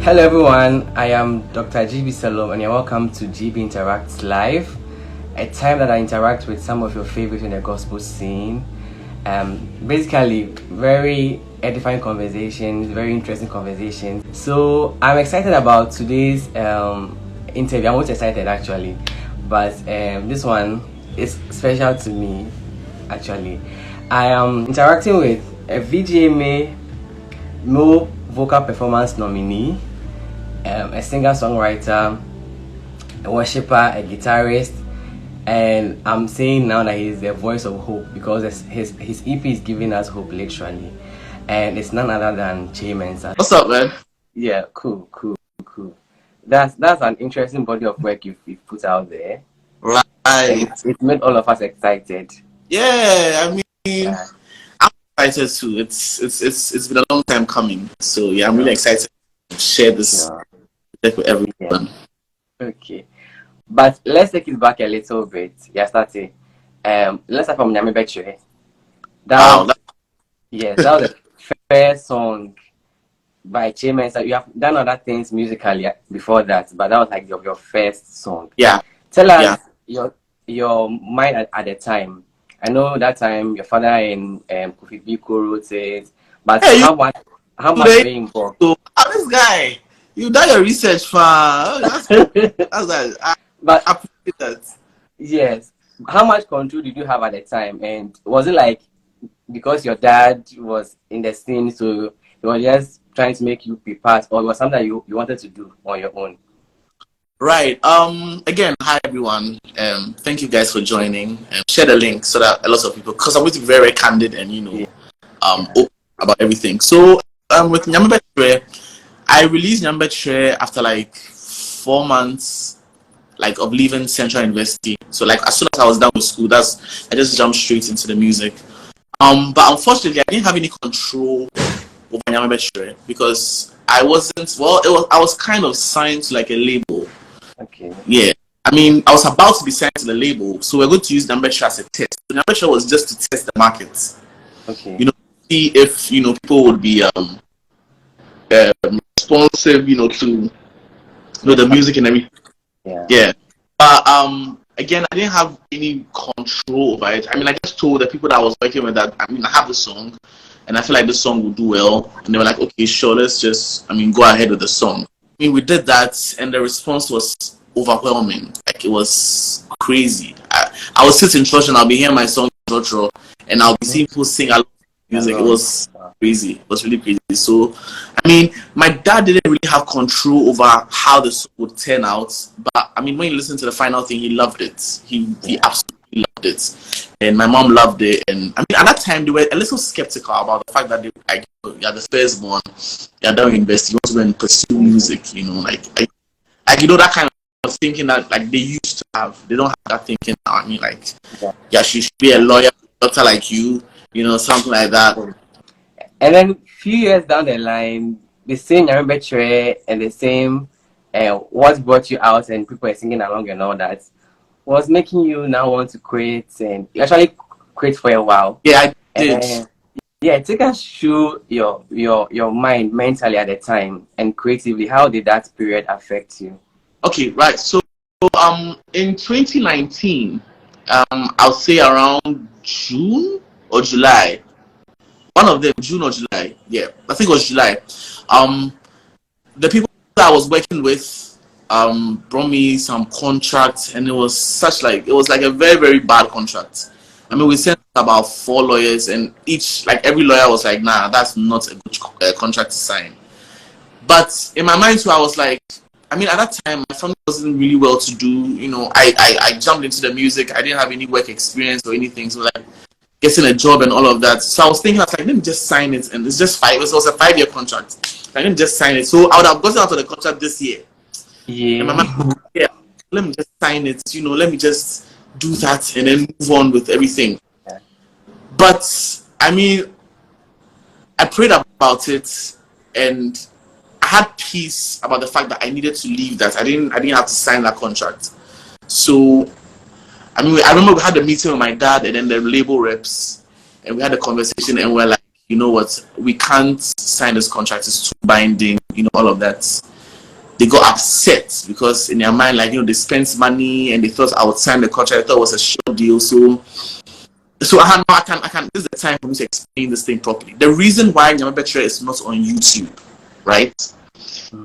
Hello everyone, I am Dr. GB Salom and you're welcome to GB Interacts Live, a time that I interact with some of your favorites in the gospel scene. Basically, very edifying conversations, very interesting conversations. So I'm excited about today's interview. I'm most excited actually, but this one is special to me actually. I am interacting with a VGMA Male Vocal Performance nominee, a singer-songwriter, a worshiper, a guitarist, and I'm saying now that he's the voice of hope because his EP is giving us hope literally, and it's none other than Kyei Mensah. What's up, man? Yeah, cool. That's an interesting body of work you've put out there. Right. It made all of us excited. Yeah, I mean, I'm excited too. It's been a long time coming, so yeah, I'm really excited to share this with everyone. Yeah. Okay, but let's take it back a little bit. Yeah, starting. Let's start from Nyame Betche. That was the first song by Kyei Mensah. You have done other things musically before that, but that was like your first song. Yeah. Tell us your mind at the time. I know that time your father and Kofi Biko wrote it, but how much were you involved? So, this guy, you done your research for that's that. But I appreciate that. Yes. How much control did you have at the time? And was it like because your dad was in the scene, so he was just trying to make you be part, or it was something that you wanted to do on your own? Right. Again, hi everyone. Thank you guys for joining. Share the link so that a lot of people, because I'm going to be very, very candid and open about everything. So with Nyame Betche, I released Nyame Betche after like 4 months of leaving Central University. So like as soon as I was done with school, I just jumped straight into the music. But unfortunately, I didn't have any control over Nyame Betche because I was kind of signed to like a label. Okay. Yeah. I mean, I was about to be signed to the label, so we're going to use Nyame Betche as a test. So Nyame Betche was just to test the market. Okay. See if people would be responsive, to the music and everything. Yeah. But again, I didn't have any control over it. I mean, I just told the people that I was working with that I have a song, and I feel like this song will do well, and they were like, okay, sure, let's just go ahead with the song. I mean, we did that, and the response was overwhelming. Like, it was crazy. I would sit in church and I'll be hearing my song and I'll be seeing people sing along music. It was crazy. It was really crazy. So, I mean, my dad didn't really have control over how the song would turn out. But, I mean, when you listen to the final thing, he loved it. He absolutely loved it. And my mom loved it. And, I mean, at that time, they were a little skeptical about the fact that you're the firstborn, you're done with university, you want to go and pursue music, that kind of thinking that, like, they used to have. They don't have that thinking now. I mean, like, she should be a lawyer, doctor like you, something like that. And then a few years down the line, the same Nyame Betche and the same What Brought You Out and people are singing along and all that was making you now want to create, and you actually create for a while. Yeah, I did. Take us through your mind mentally at the time and creatively. How did that period affect you? Okay, right. So in 2019, I'll say around June or July. One of them, June or July. Yeah, I think it was July. The people that I was working with brought me some contracts, and it was like a very, very bad contract. I mean, we sent about 4 lawyers, and every lawyer was like, nah, that's not a good contract to sign. But in my mind too, I was like, I mean, at that time, my family wasn't really well to do. I jumped into the music. I didn't have any work experience or anything. So, like, getting a job and all of that. So I was thinking, let me just sign it. And it's just it was a 5-year contract. I didn't just sign it. So I would have gotten out of the contract this year. Yeah. And my mom, let me just sign it. Let me just do that and then move on with everything. Yeah. But, I mean, I prayed about it and I had peace about the fact that I needed to leave that. I didn't have to sign that contract. So, I mean, I remember we had a meeting with my dad and then the label reps, and we had a conversation, and we're like, you know what, we can't sign this contract, it's too binding, all of that. they got upset because in their mind, like, they spent money and they thought I would sign the contract. I thought it was a short deal. So I can. This is the time for me to explain this thing properly. The reason why Nyamabetre is not on YouTube, right,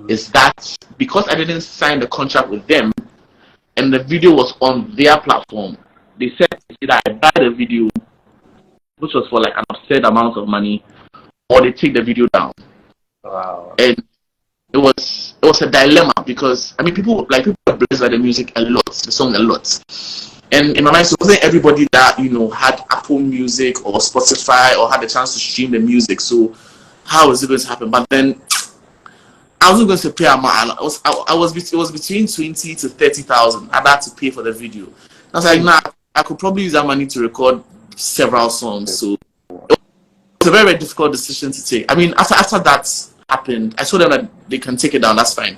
is that because I didn't sign the contract with them, and the video was on their platform, they said either I buy the video, which was for like an absurd amount of money, or they take the video down. Wow. And it was a dilemma because people are blessed by the music a lot, the song a lot. And in my mind, so it wasn't everybody that had Apple Music or Spotify or had the chance to stream the music. So how is it going to happen? But then I wasn't going to pay a amount. It was between 20 to 30,000. I had to pay for the video. I was like, nah, I could probably use that money to record several songs. So it was a very, very difficult decision to take. After that happened, I told them that they can take it down. That's fine.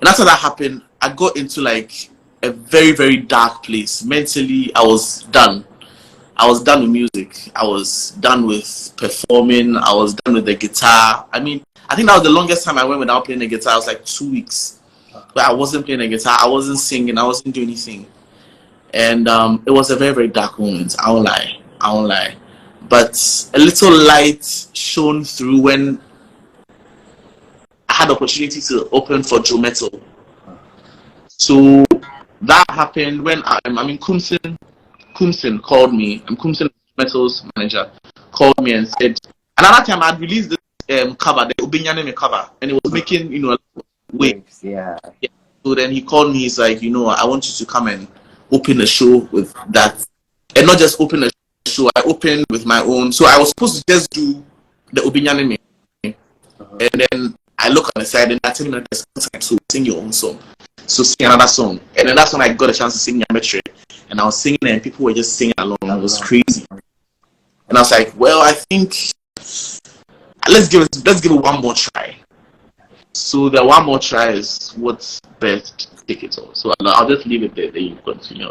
And after that happened, I got into like a very, very dark place. Mentally, I was done. I was done with music. I was done with performing. I was done with the guitar. I think that was the longest time I went without playing the guitar. It was like 2 weeks. But I wasn't playing the guitar. I wasn't singing. I wasn't doing anything. And it was a very, very dark moment. I won't lie. But a little light shone through when I had the opportunity to open for Joe Metal. So that happened when Kumsin called me. Kumsin Metal's manager called me and said, another time I'd released this cover, the Obinyane cover, and it was making waves. Yeah. So then he called me. He's like, I want you to come and open a show with that, and not just open a show. I opened with my own. So I was supposed to just do the Obinyane, and then I look on the side and I tell him that so sing your own song. So sing another song, and then that's when I got a chance to sing Nyamabetre, and I was singing and people were just singing along. It was crazy, and I was like, well, I think let's give it one more try. So the one more try is what's best. Take it all. So I'll just leave it there. Then you continue.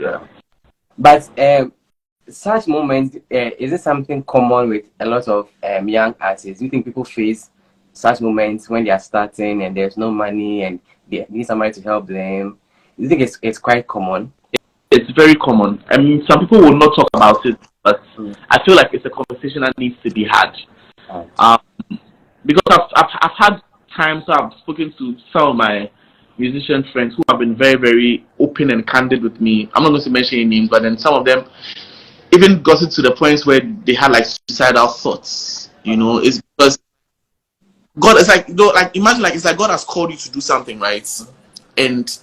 Yeah. But such moments, is it something common with a lot of young artists? Do you think people face such moments when they are starting and there's no money and they need somebody to help them? Do you think it's quite common? It's very common. Some people will not talk about it, but I feel like it's a conversation that needs to be had. Because I've had times I've spoken to some of my musician friends who have been very, very open and candid with me. I'm not going to mention any names, but then some of them even got it to the point where they had like suicidal thoughts. It's because God is like, imagine like it's like God has called you to do something, right? And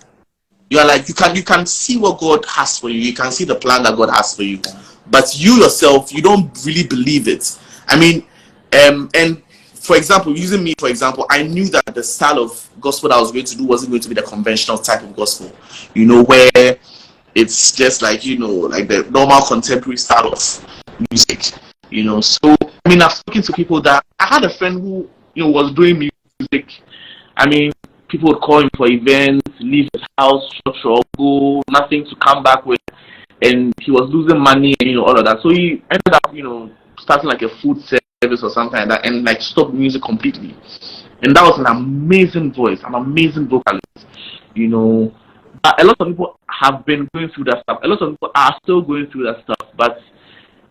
you are like, you can see what God has for you. You can see the plan that God has for you, but you yourself, you don't really believe it. And for example, using me for example, I knew that the style of gospel that I was going to do wasn't going to be the conventional type of gospel, where it's just like, like the normal contemporary style of music, So, I've spoken to people that I had a friend who, was doing music. People would call him for events, leave his house, church or go, nothing to come back with, and he was losing money and, all of that. So he ended up, starting like a food service or something like that, and like stopped music completely. And that was an amazing voice, an amazing vocalist, But a lot of people have been going through that stuff. A lot of people are still going through that stuff, but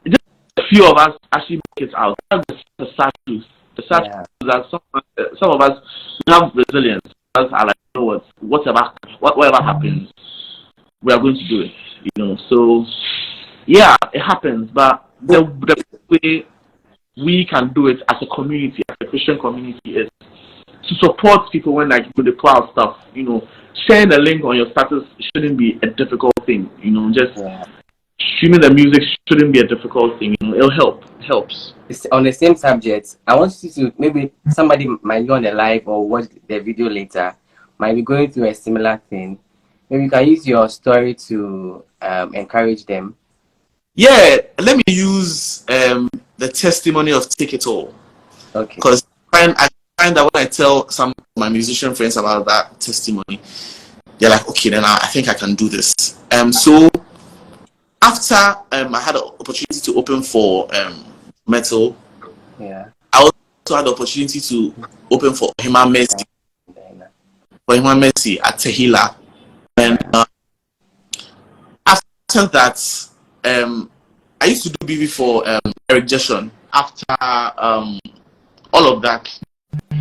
just a few of us actually make it out. That's the sad truth. The sad truth is that some of us have resilience. Us are like, whatever happens, we are going to do it. So yeah, it happens, but the way we can do it as a community, as a Christian community, is to support people when they pour out stuff. Sharing the link on your status shouldn't be a difficult thing. Just streaming the music shouldn't be a difficult thing. It'll help. It helps. It's on the same subject. I want you to, maybe somebody might go on the live or watch the video later, might be going through a similar thing. Maybe you can use your story to encourage them. Yeah, let me use the testimony of Take It All. Okay. Because I find that when I tell some of my musician friends about that testimony, they're like, okay, then I think I can do this. So after I had an opportunity to open for Metal, I was had the opportunity to open for Kyei Mensah, at Tehila. And after that, I used to do BV for Eric Jason. After all of that,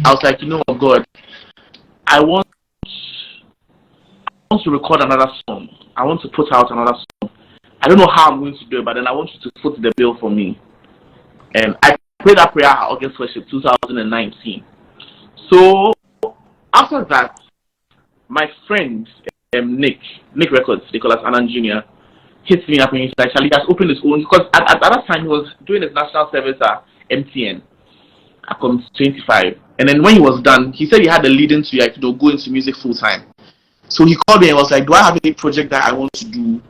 I was like, you know what, God, I want to record another song. I want to put out another song. I don't know how I'm going to do it, but then I want you to foot the bill for me. And I prayed that prayer at August Worship 2019. So after that, my friend Nick Records, Nicholas Annan Jr., hits me up and he's like, Charlie has opened his own, because at that time he was doing his national service at MTN. I come 25. And then when he was done, he said he had a lead into like, go into music full time. So he called me and was like, do I have any project that I want to do?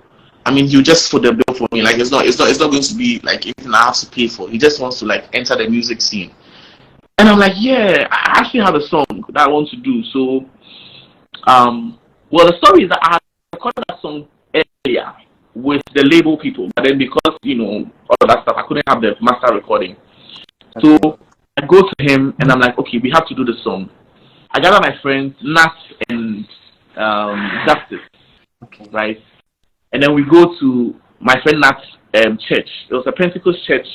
I mean, he'll just foot the bill for me. Like it's not going to be like anything I have to pay for. He just wants to like enter the music scene. And I'm like, yeah, I actually have a song that I want to do. So well, the story is that I had recorded that song earlier with the label people, but then because all of that stuff, I couldn't have the master recording. So I go to him and I'm like, okay, we have to do the song. I gather my friends Nat and Justice, right? And then we go to my friend Nat's church. It was a Pentecost church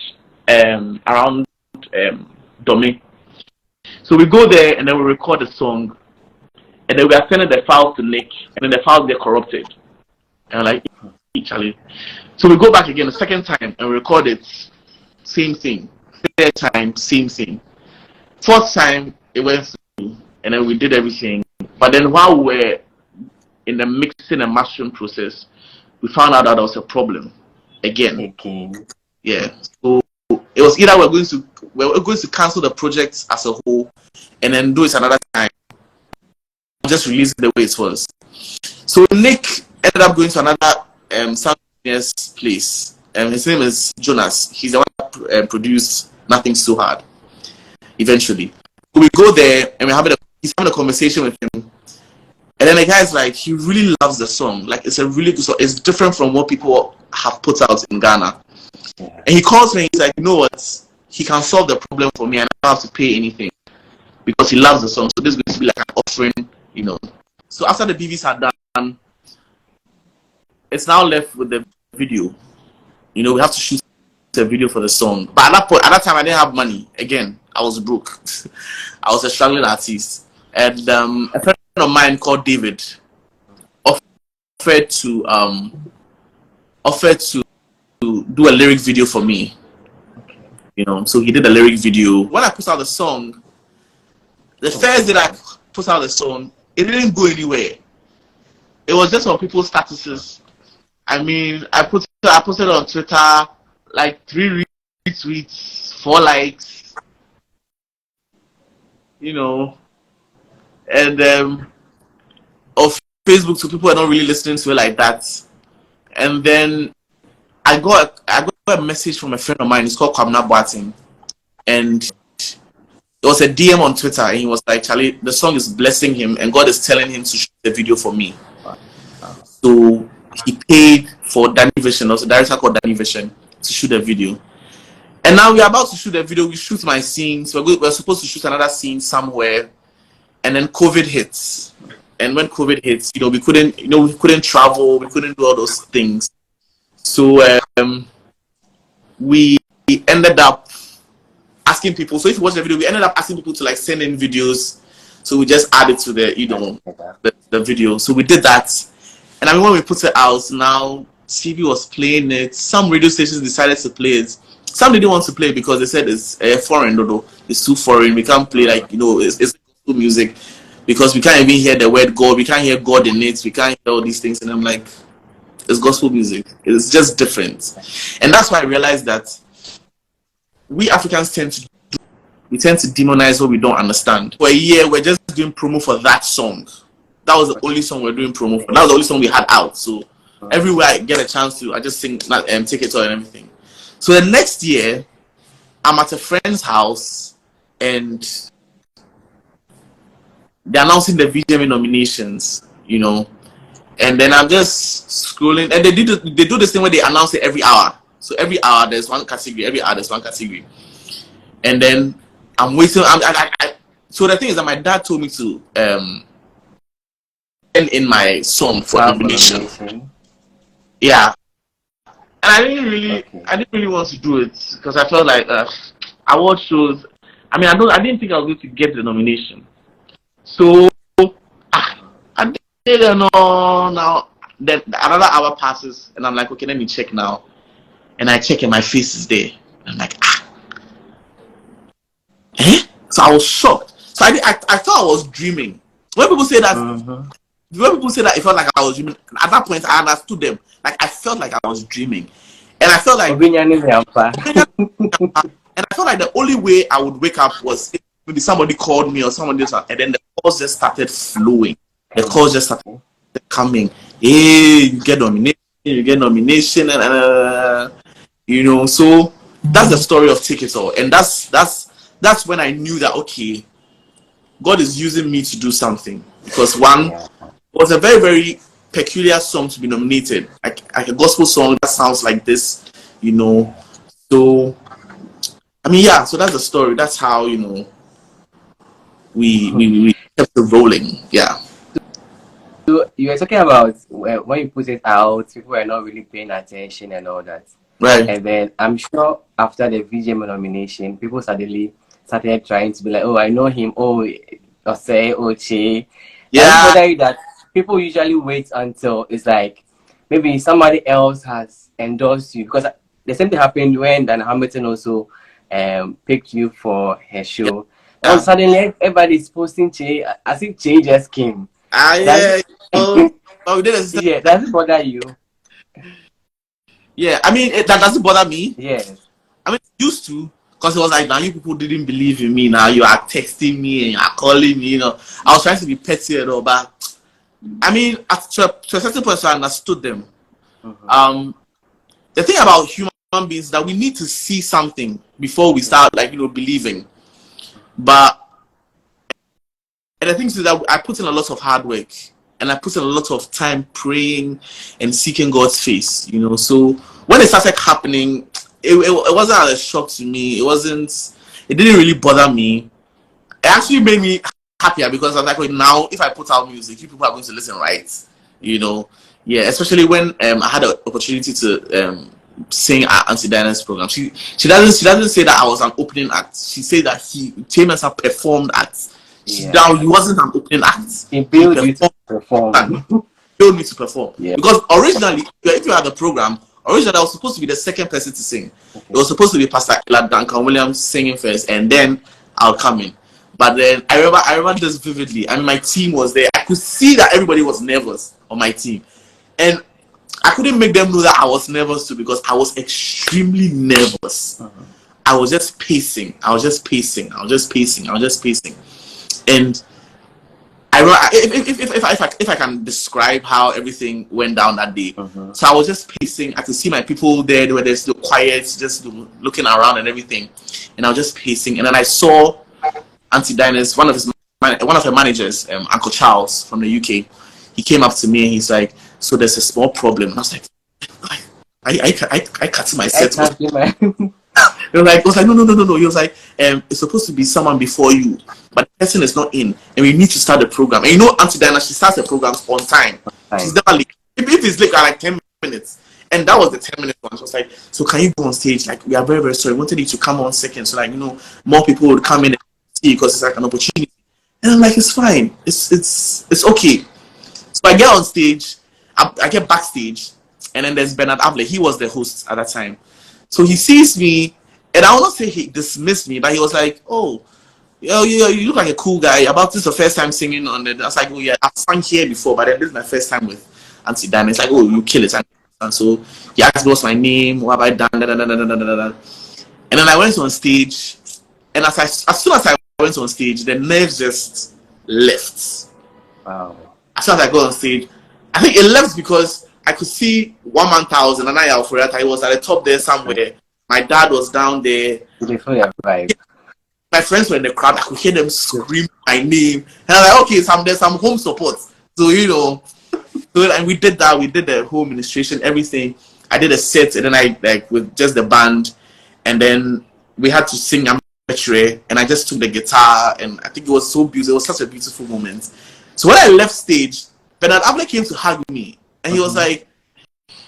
around Dome. So we go there and then we record the song. And then we are sending the files to Nick, and then the files get corrupted. And I'm like, Charlie. So we go back again the second time and record it, same thing. Third time, same thing. Fourth time, it went through, and then we did everything. But then while we were in the mixing and mastering process, we found out that there was a problem again. Yeah. So it was either we're going to cancel the project as a whole, and then do it another time. Just release it the way it was. So Nick ended up going to another sound engineer's place. His name is Jonas. He's the one that produced Nothing So Hard. Eventually, so we go there and he's having a conversation with him. And then the guy's like, he really loves the song. Like it's a really good song. It's different from what people have put out in Ghana. And he calls me and he's like, you know what? He can solve the problem for me and I don't have to pay anything because he loves the song. So this is going to be like an offering. So after the BVs are done, it's now left with the video. We have to shoot a video for the song. But at that time, I didn't have money. Again, I was broke. I was a struggling artist. And a friend of mine called David offered to do a lyric video for me. So he did a lyric video. When I put out the song, the first day I put out the song, it didn't go anywhere. It was just on people's statuses. I mean, I posted on Twitter like 3 retweets, 4 likes, and of Facebook, so people are not really listening to it like that. And then I got a message from a friend of mine. It's called Kwabena Boateng, and it was a DM on Twitter, and he was like, Charlie, the song is blessing him, and God is telling him to shoot the video for me. So he paid for Danny Vision, also a director called Danny Vision, to shoot the video. And now we're about to shoot the video. We shoot my scenes. We're supposed to shoot another scene somewhere, and then COVID hits. And when COVID hits, we couldn't travel, we couldn't do all those things. So we ended up asking people. So if you watch the video, we ended up asking people to like send in videos. So we just added to the video. So we did that. And I mean, when we put it out, now TV was playing it. Some radio stations decided to play it. Some didn't want to play it because they said it's foreign. It's too foreign. We can't play it's gospel music because we can't even hear the word God. We can't hear God in it. We can't hear all these things. And I'm like, it's gospel music. It's just different. And that's why I realized that we Africans tend to demonize what we don't understand. For a year, we're just doing promo for that song. That was the only song we're doing promo for. That was the only song we had out. So everywhere I get a chance to, I just sing, take it all and everything. So the next year, I'm at a friend's house and they're announcing the VGMA nominations, and then I'm just scrolling, and they do this thing where they announce it every hour. So every hour there's one category, every hour there's one category. And then I'm waiting. So the thing is that my dad told me to send in my song for nomination. Yeah, and I didn't really want to do it because I felt like award shows. I mean, I didn't think I was going to get the nomination. So I did it. Now then another hour passes, and I'm like, okay, let me check now. And I check, and my face is there. I'm like, So I was shocked. So I thought I was dreaming. When people say that, it felt like I was dreaming. At that point, I understood them. Like I felt like I was dreaming, and I felt like, and I felt like the only way I would wake up was if maybe somebody called me or somebody else, and then the calls just started flowing. The calls just started coming. Hey, you get nomination, and So that's the story of Take It All, and that's when I knew that okay, God is using me to do something, because one, it was a very, very peculiar song to be nominated, like a gospel song that sounds like this, So I mean, so that's the story. That's how we kept it rolling. Yeah. So you were talking about when you put it out, people were not really paying attention and all that. Right. And then I'm sure after the VGMA nomination, people suddenly started trying to be like, oh, I know him. Oh, Ose, Oche. Yeah. That people usually wait until it's like maybe somebody else has endorsed you, because the same thing happened when Dan Hamilton also picked you for her show. And suddenly everybody's posting Che as if Che just came. Yeah. Does it bother you? Yeah, I mean that doesn't bother me. Yes. I mean, it used to, because it was like, now you people didn't believe in me. Now you are texting me and you are calling me. I was trying to be petty and all, but I mean, to a certain point, I understood them. The thing about human beings is that we need to see something before we start, believing. But and the thing is that I put in a lot of hard work, and I put in a lot of time praying and seeking God's face. So when it started happening, it wasn't a shock to me. It didn't really bother me. It actually made me happier, because I was like, wait, now if I put out music, you people are going to listen, right? Yeah, especially when I had an opportunity to sing at Auntie Diana's program. She doesn't say that I was an opening act. She said that Kyei Mensah performed at. He wasn't an opening act. He built you to perform. Build me to perform. Yeah. Because originally, if you had the program, originally I was supposed to be the second person to sing. Okay. It was supposed to be Pastor Duncan Williams singing first, and then I'll come in. But then I remember this vividly. I mean, my team was there. I could see that everybody was nervous on my team, and I couldn't make them know that I was nervous too, because I was extremely nervous. I was just pacing. And if I can describe how everything went down that day. So I was just pacing. I could see my people there. They were just still quiet, just looking around and everything. And I was just pacing. And then I saw Auntie Dinah's, one of her managers, Uncle Charles from the UK. He came up to me and he's like, so there's a small problem. And I was like, I cut my set. He was like, no. He was like, it's supposed to be someone before you, but the person is not in, and we need to start the program. And Auntie Diana, she starts the programs on time. She's never late. If it's late, like 10 minutes. And that was the 10-minute one. She was like, so can you go on stage? Like, we are very, very sorry. We wanted you to come on second, so more people would come in and see, because it's like an opportunity. And I'm like, it's fine. It's okay. So I get on stage, I get backstage, and then there's Bernard Avle. He was the host at that time. So he sees me, and I will not say he dismissed me, but he was like, oh, you look like a cool guy. This is the first time singing on it. I was like, oh yeah, I've sung here before, but then this is my first time with Auntie Diana. It's like, oh, you kill it. And so he asked me what's my name, what have I done, And then I went on stage, and as soon as I went on stage, the nerves just left. Wow. As soon as I got on stage, I think it left because I could see 1,000 and I was at the top there somewhere. My dad was down there. My friends were in the crowd. I could hear them scream my name. And I was like, okay, there's some home support. So, and we did that. We did the whole administration, everything. I did a set, and then with just the band. And then we had to sing. I'm and I just took the guitar, and I think it was so beautiful. It was such a beautiful moment. So when I left stage, Bernard Abler came to hug me, and he was like,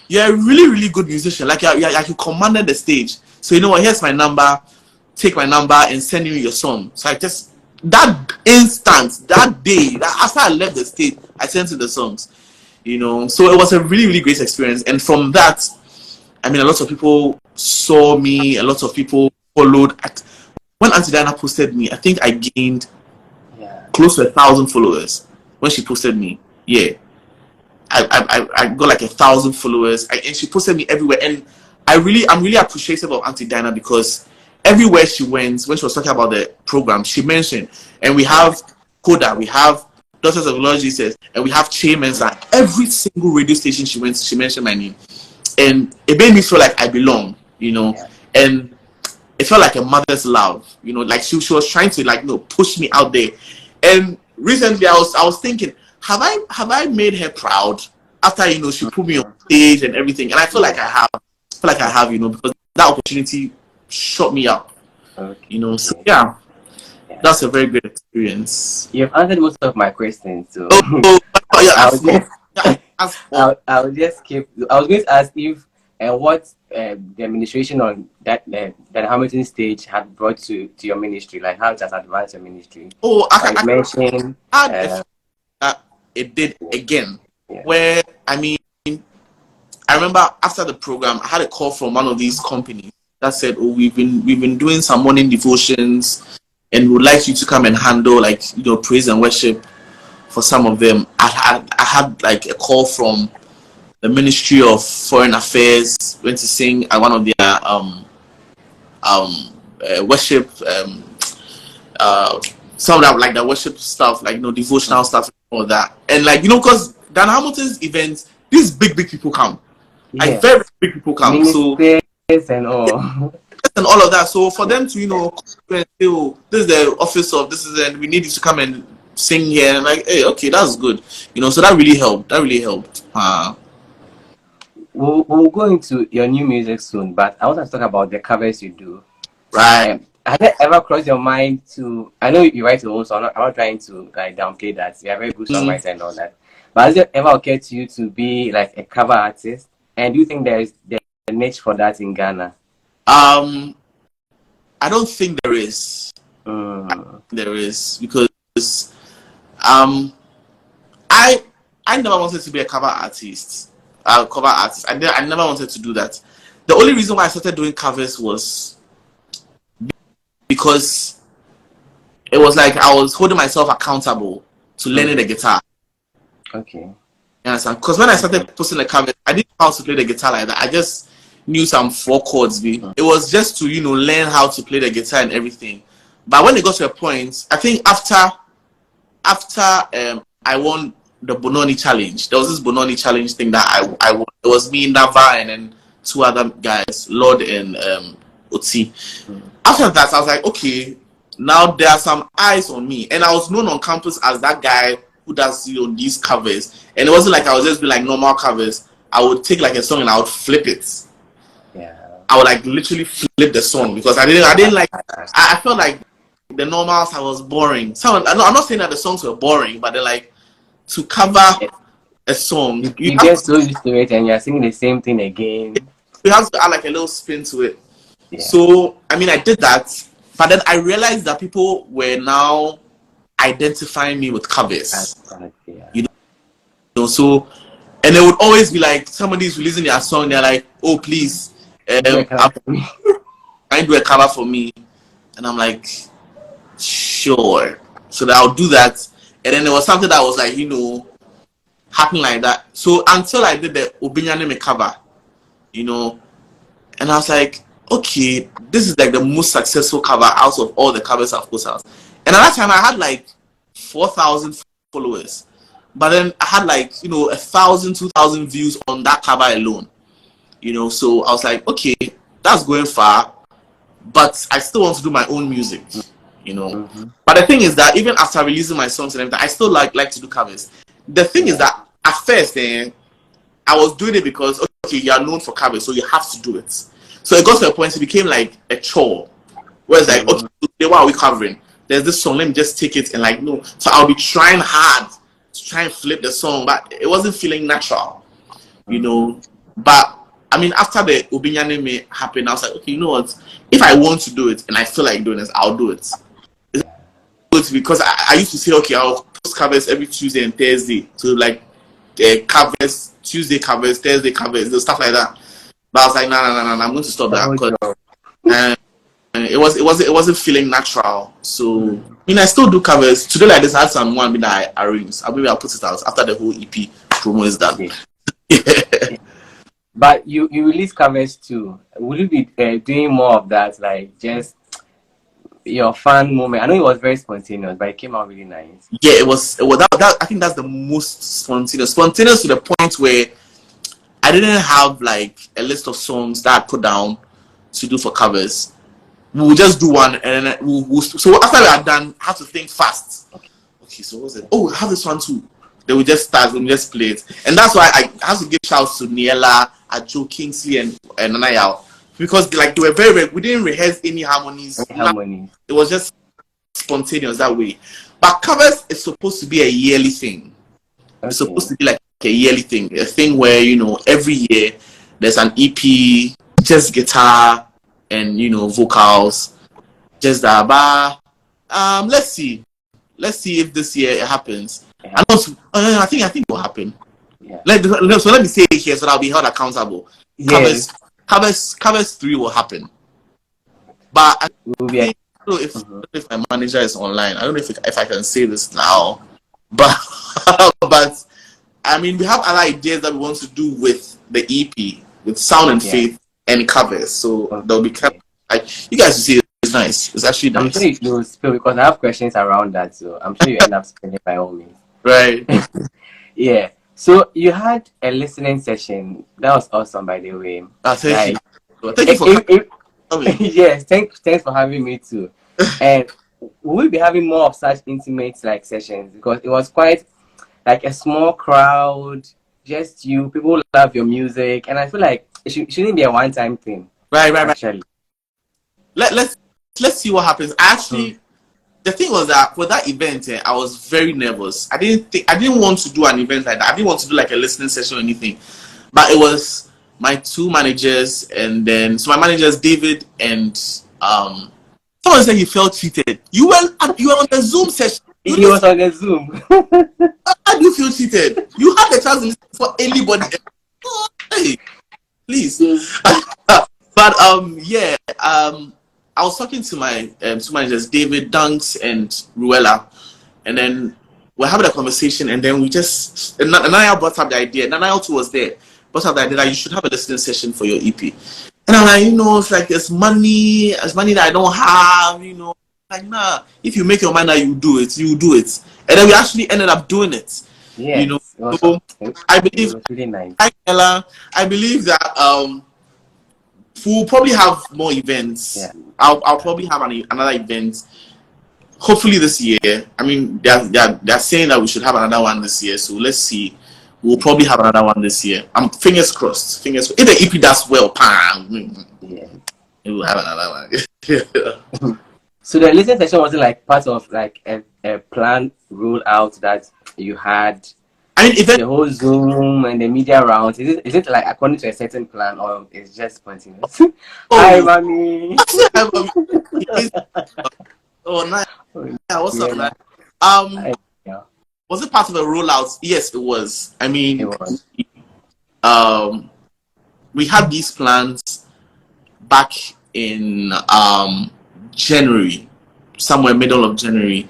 "You're a really, really good musician. Like you commanded the stage. So you know what? Here's my number. Take my number and send me your song." So I just that instant, that day, after I left the stage, I sent him the songs. You know, so it was a really, really great experience. And from that, I mean, a lot of people saw me. A lot of people followed. When Auntie Diana posted me, I think I gained close to 1,000 followers when she posted me. Yeah, I got like 1,000 followers, and she posted me everywhere. And I'm really appreciative of Auntie Diana, because everywhere she went, when she was talking about the program, she mentioned, and we have Coda, we have Daughters of Lord Jesus, and we have Kyei Mensah. Every single radio station she went, she mentioned my name, and it made me feel like I belong, you know, and it felt like a mother's love, you know, like she was trying to, like, you know, push me out there. And recently I was thinking, have I made her proud after, you know, she put me on stage and everything? And I feel like I have, you know, because that opportunity shot me up, you know. So yeah, that's a very good experience. You've answered most of my questions, so I was going to ask if what the administration on that Hamilton stage had brought to your ministry, like how it has advanced your ministry. I mentioned it did again, where I mean, I remember after the program, I had a call from one of these companies that said, "Oh, we've been doing some morning devotions, and would like you to come and handle, like, you know, praise and worship for some of them." I had like a call from the Ministry of Foreign Affairs, went to sing at one of their worship some of that, like the worship stuff, like, you know, devotional stuff, and all that. And like, you know, because Dan Hamilton's events, these big people come, like very big people come, ministers and all and all of that. So for them to, you know, say, "Oh, this is the office of this is, and we need you to come and sing here," and like, hey, okay, that's good, you know. So that really helped. We'll go into your new music soon, but I want to talk about the covers you do. Right. Has it ever crossed your mind to? I know you write your own song. I'm not trying to like downplay that. You're a very good songwriter and all that. But has it ever occurred to you to be like a cover artist? And do you think there's a niche for that in Ghana? I don't think there is. There is, because I never wanted to be a cover artist. I never wanted to do that. The only reason why I started doing covers was because it was like I was holding myself accountable to learning the guitar. Okay. You understand? Because when I started posting the covers, I didn't know how to play the guitar like that. I just knew some 4 chords. It was just to, you know, learn how to play the guitar and everything. But when it got to a point, I think after I won the Bononi challenge, there was this Bononi challenge thing that I won. It was me, Nava, and then 2 other guys, Lord and Oti. After that, I was like, okay, now there are some eyes on me, and I was known on campus as that guy who does, you know, these covers. And it wasn't like I would just be like normal covers. I would take like a song and I would flip it. I would like literally flip the song, because I didn't like. I felt like the normals, I was boring. I'm not saying that the songs were boring, but they're like, to cover a song, you get so used to it, and you're singing the same thing again. You have to add like a little spin to it. So I mean, I did that, but then I realized that people were now identifying me with covers. You know, so, and it would always be like somebody's releasing their song, they're like, "Oh, please, try and do a cover for me," and I'm like, sure. So that I'll do that. And then there was something that was like, you know, happening like that. So until I did the Obinyane cover, you know, and I was like, okay, this is like the most successful cover out of all the covers I've put out. And at that time I had like 4,000 followers. But then I had like, you know, 1,000, 2,000 views on that cover alone. You know, so I was like, okay, that's going far, but I still want to do my own music. You know, but the thing is that even after releasing my songs and everything, I still like to do covers. The thing is that at first, I was doing it because, okay, you are known for covers, so you have to do it. So it got to a point, it became like a chore, where it's like, okay, what are we covering? There's this song, let me just take it and like, no. So I'll be trying hard to try and flip the song, but it wasn't feeling natural, you know. But I mean, after the Obinyane happened, I was like, okay, you know what? If I want to do it and I feel like doing this, I'll do it. It's because I used to say, okay, I'll post covers every Tuesday and Thursday. So like covers, Tuesday covers, Thursday covers, stuff like that. But I was like, no, I'm going to stop that because it wasn't feeling natural. So I mean, I still do covers. Today like this, I had someone that I arranged. Maybe I'll put it out after the whole EP promo is done. Yeah. But you release covers too. Would you be doing more of that, like just your fun moment? I know it was very spontaneous, but it came out really nice. Yeah, it was that I think that's the most spontaneous to the point where I didn't have like a list of songs that I put down to do for covers. We'll just do one, and then so after we are done, I have to think fast. Okay, so what's it? Oh, I have this one too. Then we just start, we just play it, and that's why I have to give shouts to Niela, Joe Kingsley, and Nanayao, because like they were very we didn't rehearse any harmonies. It was just spontaneous that way. But covers is supposed to be a yearly thing. Okay. It's supposed to be like a yearly thing, a thing where, you know, every year there's an EP, just guitar and, you know, vocals, just that. But let's see if this year it happens. Yeah. I think it will happen. Yeah. So let me say it here so that I'll be held accountable. Yes. Covers 3 will happen. But I think, if my manager is online, I don't know if I can say this now, but but I mean, we have other ideas that we want to do with the EP, with Sound and Faith and covers. So there'll be like, you guys will see it's nice. It's actually nice. I'm sure you will spill because I have questions around that, so I'm sure you end up spilling by all means. Right. Yeah. So you had a listening session. That was awesome, by the way. Thank you for coming. Yes, thanks for having me too. And we'll be having more of such intimate like sessions because it was quite like a small crowd, just you. People love your music, and I feel like it shouldn't be a one-time thing. Right. Actually, let's see what happens. Actually, the thing was that for that event, I was very nervous. I didn't want to do an event like that. I didn't want to do like a listening session or anything. But it was my 2 managers, and then so my managers David and someone said he felt cheated. You were on the Zoom session. He was on the Zoom. How do you feel cheated? You had the chance to listen for anybody. Oh, hey, please. But I was talking to my 2 managers, David, Dunks, and Ruella, and then we're having a conversation, and then we just Nanaya brought up the idea. Nanaya too was there. Brought up the idea that you should have a listening session for your EP. And I'm like, you know, it's like there's money that I don't have, you know. Like, nah, if you make your mind that you do it. And then we actually ended up doing it. Yes, you know, so I believe it was really nice. I believe that we'll probably have more events. Yeah. I'll probably have another event. Hopefully this year. I mean, they're saying that we should have another one this year. So let's see. We'll probably have another one this year. I'm fingers crossed. If the EP does well, we'll have another one. So the listening session wasn't like part of like a planned rollout that you had. I mean, the whole Zoom and the media rounds, is it like according to a certain plan or it's just spontaneous? Hi, mommy. Oh, nice. Yeah, what's up, man? Was it part of a rollout? Yes, it was. I mean, it was. We had these plans back in January, somewhere middle of January.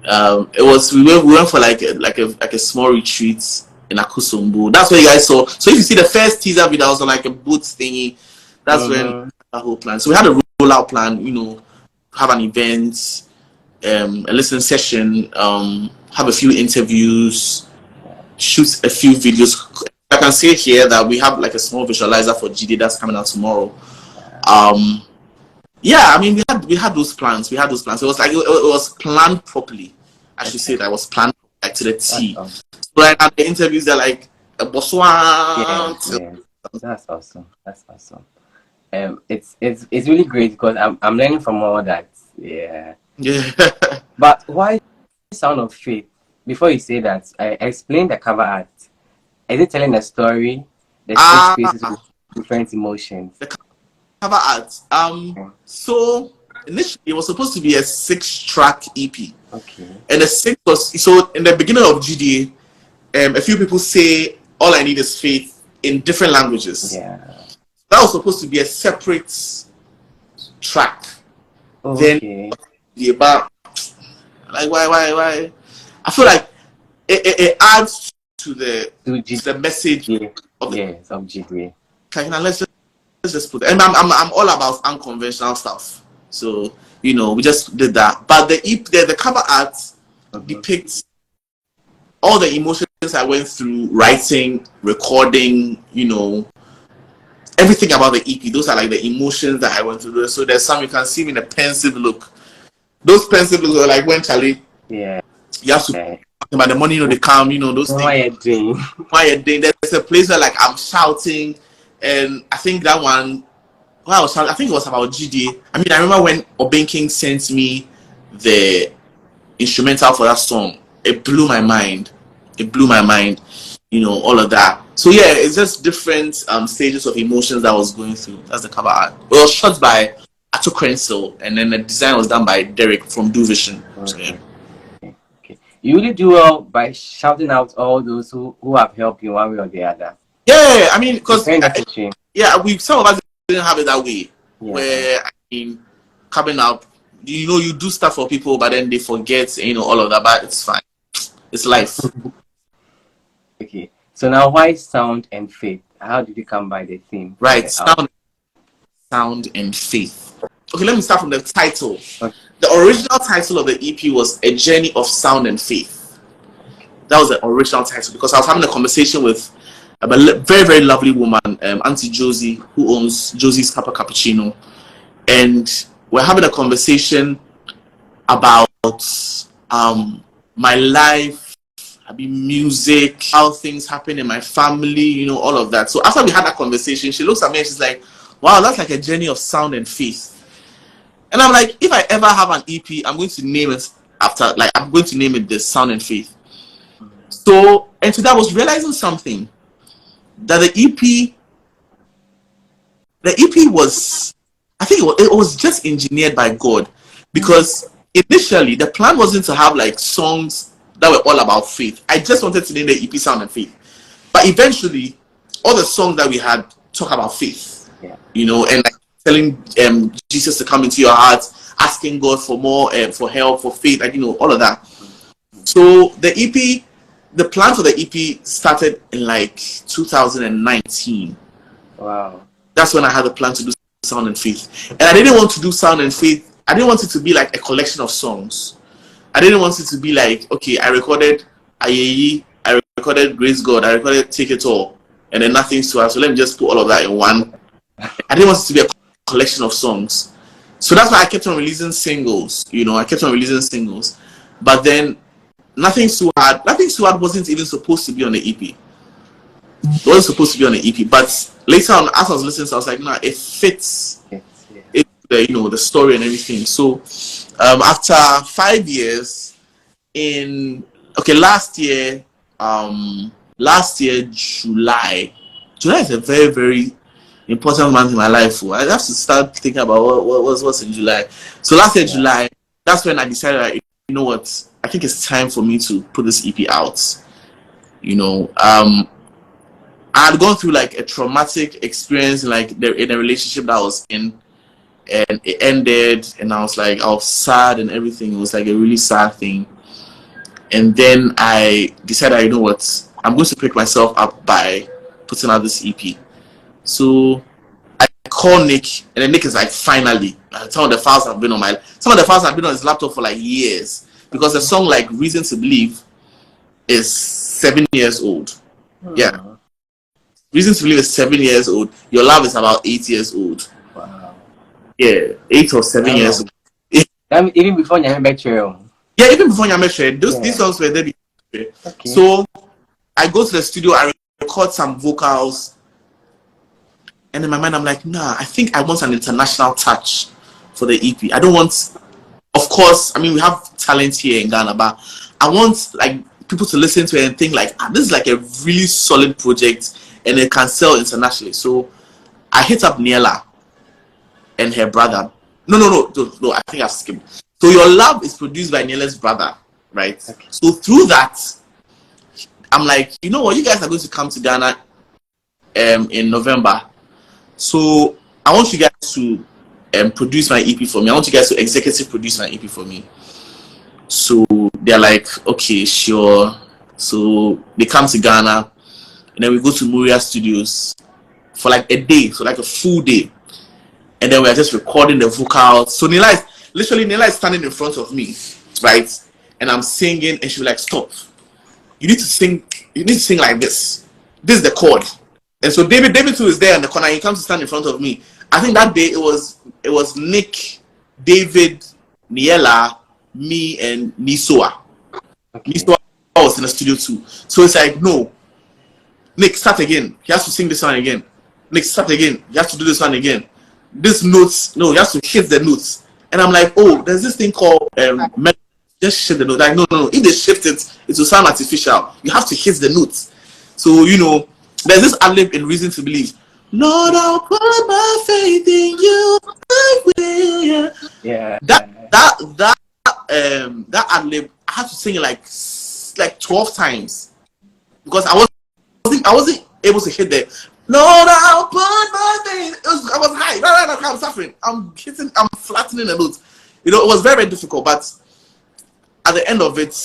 We went for like a small retreat in Akusumbu. That's where you guys saw. So if you see the first teaser video, was on like a boot thingy. That's when the whole plan. So we had a rollout plan. You know, have an event, a listening session, have a few interviews, shoot a few videos. I can say here that we have like a small visualizer for GD that's coming out tomorrow. Yeah, I mean, we had those plans. It was like it was planned properly. I should say that it was planned like to the T. So like at the interviews, they're like a Botswana. Yeah. That's awesome. It's really great because I'm learning from all that. Yeah. Yeah. But why Sound of Faith? Before you say that, I explain the cover art. Is it telling a story? The six faces with different emotions. The cover art. So initially it was supposed to be a 6-track EP. Okay. And the 6 was so in the beginning of GDA, a few people say All I Need Is Faith in different languages. Yeah. That was supposed to be a separate track. Oh, Then okay. about like why? I feel like it adds to the message of the of GDA. Okay, now let's just put it. And I'm all about unconventional stuff. So, we just did that. But the cover art depicts all the emotions I went through writing, recording, everything about the EP. Those are like the emotions that I went through. So there's some you can see me in a pensive look. Those pensive looks are like when Charlie, you have to about the money, they come, those things. Why are doing? There's a place where like I'm shouting, and I think that one, I think it was about GD. I mean, I remember when Obenking sent me the instrumental for that song. It blew my mind. All of that. So yeah, it's just different stages of emotions that I was going through. That's the cover art. It was shot by Ato Krenzel, and then the design was done by Derek from Do Vision. So, yeah. Okay. You really do well by shouting out all those who have helped you one way or the other. Yeah, I mean, because some of us didn't have it that way. Yeah. Where coming up, you do stuff for people, but then they forget, all of that. But it's fine. It's life. Okay. So now, why Sound and Faith? How did you come by the theme? Right, sound and faith. Okay, let me start from the title. Okay. The original title of the EP was A Journey of Sound and Faith. That was the original title because I was having a conversation with a very, very lovely woman, Auntie Josie, who owns Josie's Kappa Cappuccino. And we're having a conversation about my life, music, how things happen in my family, all of that. So after we had that conversation, she looks at me and she's like, wow, that's like a journey of sound and faith. And I'm like, if I ever have an EP, I'm going to name it the Sound and Faith. So, and today I was realizing something, that the EP was, I think it was just engineered by God, because initially the plan wasn't to have like songs that were all about faith. I just wanted to name the EP Sound and Faith. But eventually, all the songs that we had talk about faith, and like telling Jesus to come into your heart, asking God for more, for help, for faith, and all of that. So the plan for the EP started in like 2019. Wow. That's when I had the plan to do Sound and Faith. And I didn't want to do Sound and Faith. I didn't want it to be like a collection of songs. I didn't want it to be like, okay, I recorded Ayeyi, I recorded Grace God, I recorded Take It All, and then Nothing's to Us. So let me just put all of that in one. I didn't want it to be a collection of songs. So that's why I kept on releasing singles. But then Nothing's Too Hard wasn't even supposed to be on the EP. It wasn't supposed to be on the EP. But later on, as I was listening, I was like, no, it fits. The story and everything. So after 5 years, last year July is a very, very important month in my life. I have to start thinking about what's in July. So last year July, that's when I decided, you know what, I think it's time for me to put this EP out. I had gone through like a traumatic experience in a relationship that I was in. And it ended, and I was sad and everything. It was like a really sad thing. And then I decided, you know what, I'm going to pick myself up by putting out this EP. So I call Nick, and then Nick is like, finally. Some of the files have been on his laptop for like years, because the song like Reason to Believe is 7 years old. Yeah. Reason to Believe is 7 years old. Your Love is about 8 years old. Yeah, 8 or 7 years old. Even before Nyame Trail. Yeah, even before Nyame Trail. These songs were there. Okay. So I go to the studio, I record some vocals, and in my mind I'm like, nah, I think I want an international touch for the EP. I don't want of course, I mean, we have talent here in Ghana, but I want like people to listen to it and think like, this is like a really solid project and it can sell internationally. So I hit up Niela and her brother. No, I think I've skipped. So Your Love is produced by Niela's brother, right? Okay. So through that, I'm like, you know what, you guys are going to come to Ghana in November. So I want you guys to produce my EP for me. I want you guys to executive produce my EP for me. So they're like, okay, sure. So they come to Ghana, and then we go to Muria Studios for like a day, so like a full day. And then we're just recording the vocals. So Nila is standing in front of me, right? And I'm singing, and she's like, stop. You need to sing like this. This is the chord. And so David too is there in the corner. He comes to stand in front of me. I think that day it was Nick, David, Niela, me, and Nisoa. Okay. Nisoa was in the studio too. So it's like, no, Nick, start again. He has to sing this one again. Nick, start again. You have to do this one again. This notes, no, you have to hit the notes. And I'm like, oh, there's this thing called just shift the note. Like, no. If they shift it, it will sound artificial. You have to hit the notes. So, there's this ad-lib in Reason to Believe. Lord, I'll put my faith in you. I will. Yeah. That ad-lib, I had to sing it like 12 times because I wasn't able to hit the Lord, I'll put my faith. I was high. No, I'm suffering. I'm flattening the notes. It was very, very difficult, but at the end of it,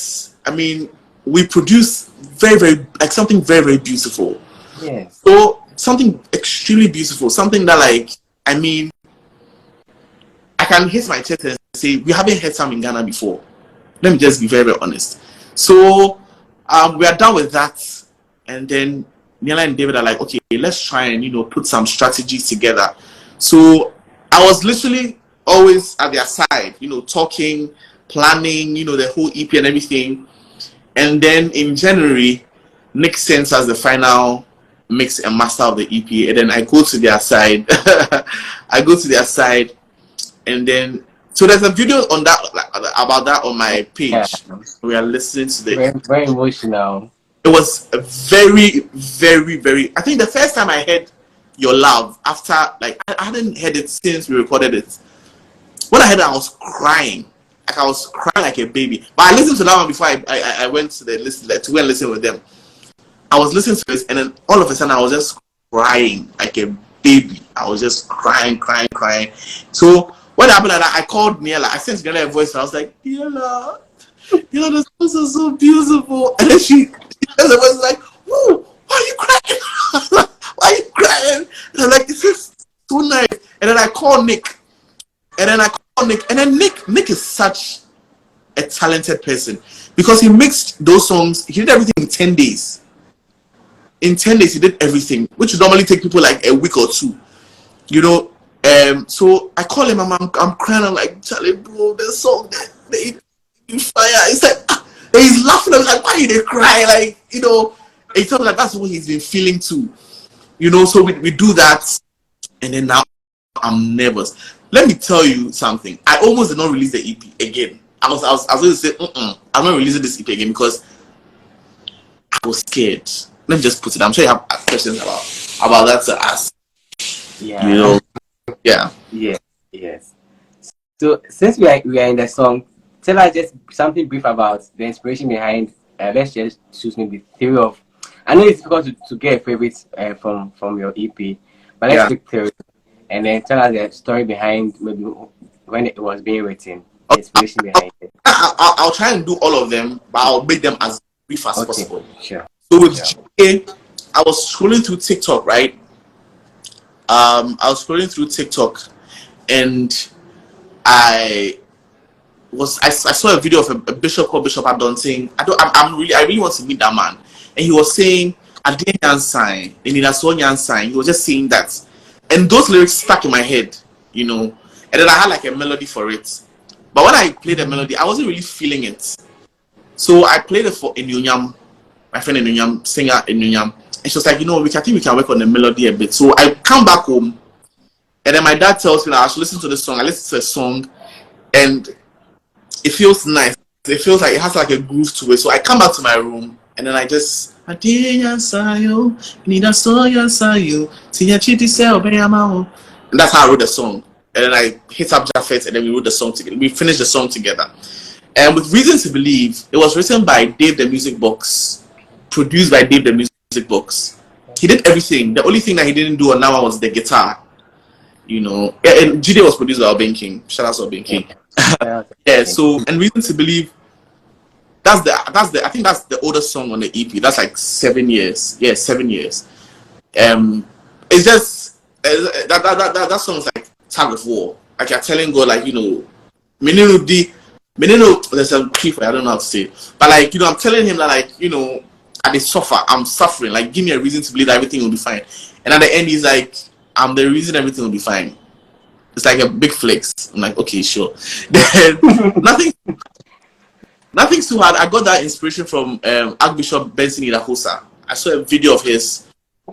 I mean, we produce very, very, like something very, very beautiful. Yes. So something extremely beautiful, something that like, I mean, I can hit my chest and say, we haven't heard some in Ghana before. Let me just be very, very honest. So we are done with that. And then Niela and David are like, okay, let's try and, put some strategies together. So I was literally always at their side, talking, planning, the whole EP and everything. And then in January, Nick sends us the final mix and master of the EP. And then I go to their side. And then, so there's a video on that, about that on my page. Yeah. We are listening to the... Very, very emotional. It was a very, very, very... I think the first time I heard Your Love, after, like, I hadn't heard it since we recorded it. When I heard it, I was crying. Like, I was crying like a baby. But I listened to that one before I went to the list, to go and listen with them. I was listening to this, and then all of a sudden, I was just crying like a baby. I was just crying. So, what happened like that, I called Niela. I sent Niela a voice, and I was like, Niela, the songs are so beautiful. And then she was like, "Whoa, why are you crying? Why are you crying?" And I'm like, "This is so nice." And then I call Nick. And then Nick is such a talented person because he mixed those songs. He did everything in 10 days. In 10 days, he did everything, which would normally take people like a week or two. So I call him, I'm crying. I'm like, Charlie, bro, the song that they fire. It's like, he's laughing. I was like, why are they cry? Like, he told me like that's what he's been feeling too. So we do that, and then now I'm nervous. Let me tell you something. I almost did not release the EP again. I was going to say, I'm not releasing this EP again because I was scared. Let me just put it. I'm sure you have questions about that to ask. Yeah. Yeah. Yeah. Yes. So since we are in the song, tell us just something brief about the inspiration behind. Let's just choose maybe theory of. I know it's difficult to get a favorite from your EP, but let's pick theory, and then tell us the story behind maybe when it was being written, the inspiration behind it. I'll try and do all of them, but I'll make them as brief as possible. Sure. So with GA, I was scrolling through TikTok, right? I was scrolling through TikTok, and I saw a video of a bishop called Bishop Adon saying, I really want to meet that man. And he was saying, Aden sign, and in a sign. He was just saying that. And those lyrics stuck in my head, And then I had like a melody for it. But when I played the melody, I wasn't really feeling it. So I played it for Inyunyam, my friend Inyunyam, singer Inyunyam. And she was like, I think we can work on the melody a bit. So I come back home, and then my dad tells me that I should listen to the song. I listened to the song, and it feels nice. It feels like it has like a groove to it. So I come back to my room and then I just and that's how I wrote the song. And then I hit up Japheth and then we wrote the song together. We finished the song together. And with Reason to Believe, it was written by Dave the Music Box, produced by Dave the Music Box. He did everything. The only thing that he didn't do on that one was the guitar. You know, and Jide was produced by Alban King. Shout out to Alban King. Yeah, so and Reason to Believe, that's the I think that's the oldest song on the EP. That's like 7 years. Yeah, 7 years. It's just that song's like tug of war. Like you're telling God, like, you know, there's a key for I don't know how to say it. But like, you know, I'm telling him that, like, you know, I suffer, I'm suffering, like give me a reason to believe that everything will be fine. And at the end he's like, I'm the reason everything will be fine. It's like a big flex. I'm like, okay, sure. Then nothing's too hard. I got that inspiration from Archbishop Benson Idahosa. I saw a video of his.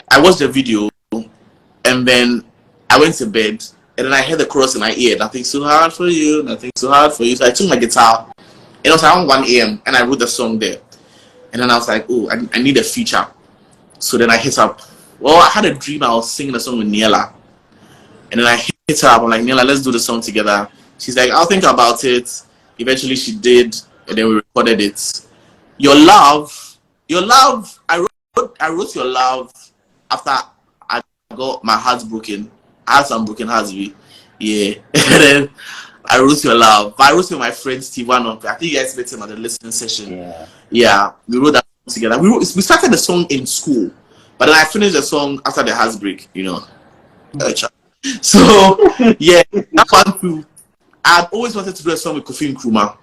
I watched the video and then I went to bed and then I heard the chorus in my ear. Nothing's too hard for you, nothing's too hard for you. So I took my guitar and it was around 1 a.m. and I wrote the song there. And then I was like, oh, I need a feature. So then I hit up. Well, I had a dream I was singing a song with Niela. And then I hit her up. I'm like, Niela, let's do the song together. She's like, I'll think about it. Eventually she did. And then we recorded it. Your love. I wrote Your Love after I got my heart broken. I had some broken hearts. Yeah. And then I wrote Your Love. But I wrote with my friend Steve Wanon. I think you guys met him at the listening session. Yeah. We wrote that together. We started the song in school. But then I finished the song after the heartbreak, you know. So, yeah, that one too. I'd always wanted to do a song with Kofi Nkrumah.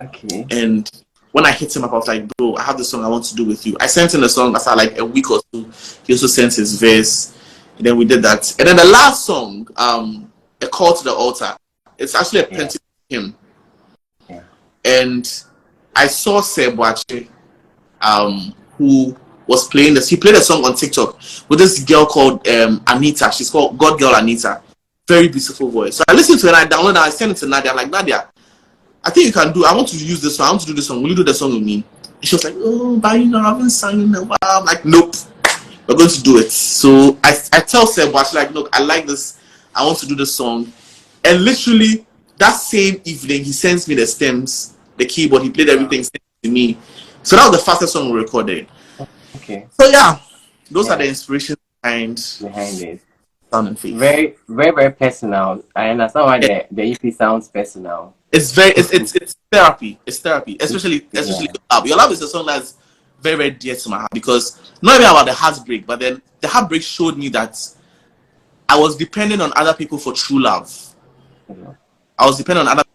Okay. And when I hit him up, I was like, bro, I have this song I want to do with you. I sent him the song after like a week or two. He also sent his verse. And then we did that. And then the last song, A Call to the Altar, it's actually a Pentecost hymn. Yeah. And I saw Seb Wache, who was playing this. He played a song on TikTok with this girl called Anita. She's called God Girl Anita. Very beautiful voice. So I listened to it and I downloaded it. I sent it to Nadia. I'm like, Nadia, I think you can do. I want to use this song. I want to do this song. Will you do the song with me? And she was like, oh, but you know, I haven't sung in a while. I'm like, nope, we're going to do it. So I tell Seb, but she's like, look, I like this. I want to do this song. And literally that same evening, he sends me the stems, the keyboard. He played everything, sent it to me. So that was the fastest song we recorded. Okay. So yeah, those are the inspirations behind it. Sound and Faith. Very, very, very personal. I understand why the EP sounds personal. It's therapy. It's therapy, especially Your Love. Your Love is a song that's very, very dear to my heart because not even about the heartbreak, but then the heartbreak showed me that I was dependent on other people for true love. Mm-hmm. I was dependent on other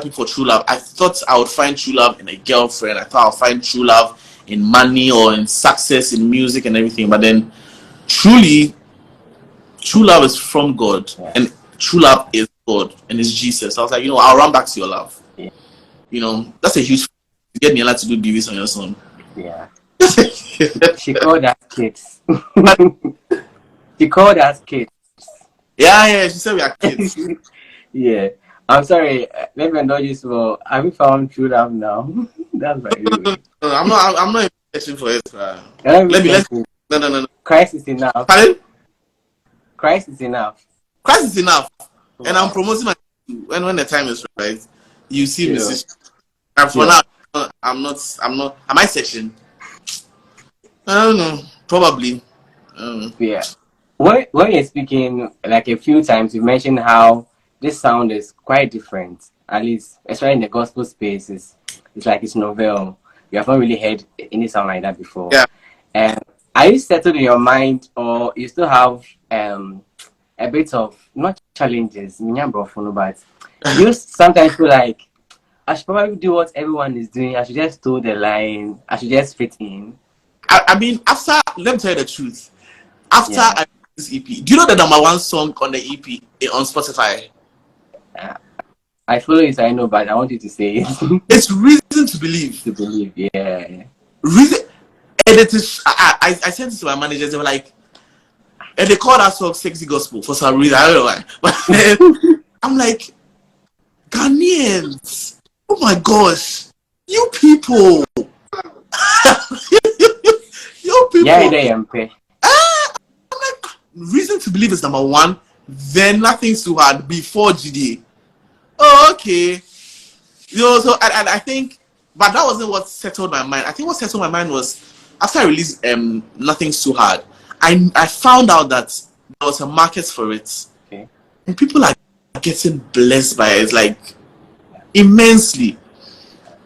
people for true love. I thought I would find true love in a girlfriend. I thought I'd find true love in money or in success in music and everything. But then truly, true love is from God. Yeah. And true love is God and it's Jesus. I was like, you know, I'll run back to Your Love. Yeah. You know, that's a huge to get Niela to do BVs on your song. Yeah. She called us kids. She called us kids. Yeah, she said we are kids. Yeah. I'm sorry, let me indulge you. So, have you found true love now? That's very good. No, I'm not searching for it. No. Christ is enough. Pardon? Christ is enough. Christ is enough. Wow. And I'm promoting my when the time is right. You see me. And for now, I'm not. Am I searching? I don't know. Probably. Yeah. When you're speaking, like a few times, you mentioned how this sound is quite different. At least, especially in the gospel space, it's like it's novel. You haven't really heard any sound like that before. Yeah. And are you settled in your mind, or you still have a bit of not challenges, but you sometimes feel like I should probably do what everyone is doing. I should just toe the line. I should just fit in. I mean, let me tell you the truth. After I did this EP, do you know the #1 song on the EP on Spotify? I follow it, so I know, but I want you to say it. It's Reason to Believe. To believe, yeah. Reason, and it is. I sent it to my managers. They were like, and they called that song "Sexy Gospel" for some reason. I don't know why, but I'm like, Ghanaians, oh my gosh, you people, you people. Yeah, they am pay. I'm like, reason to believe is number one. Then Nothing's Too Hard before GD. Oh, okay. So I think, but that wasn't what settled my mind. I think what settled my mind was after I released Nothing's Too Hard. I found out that there was a market for it, Okay. and people are getting blessed by it, like immensely.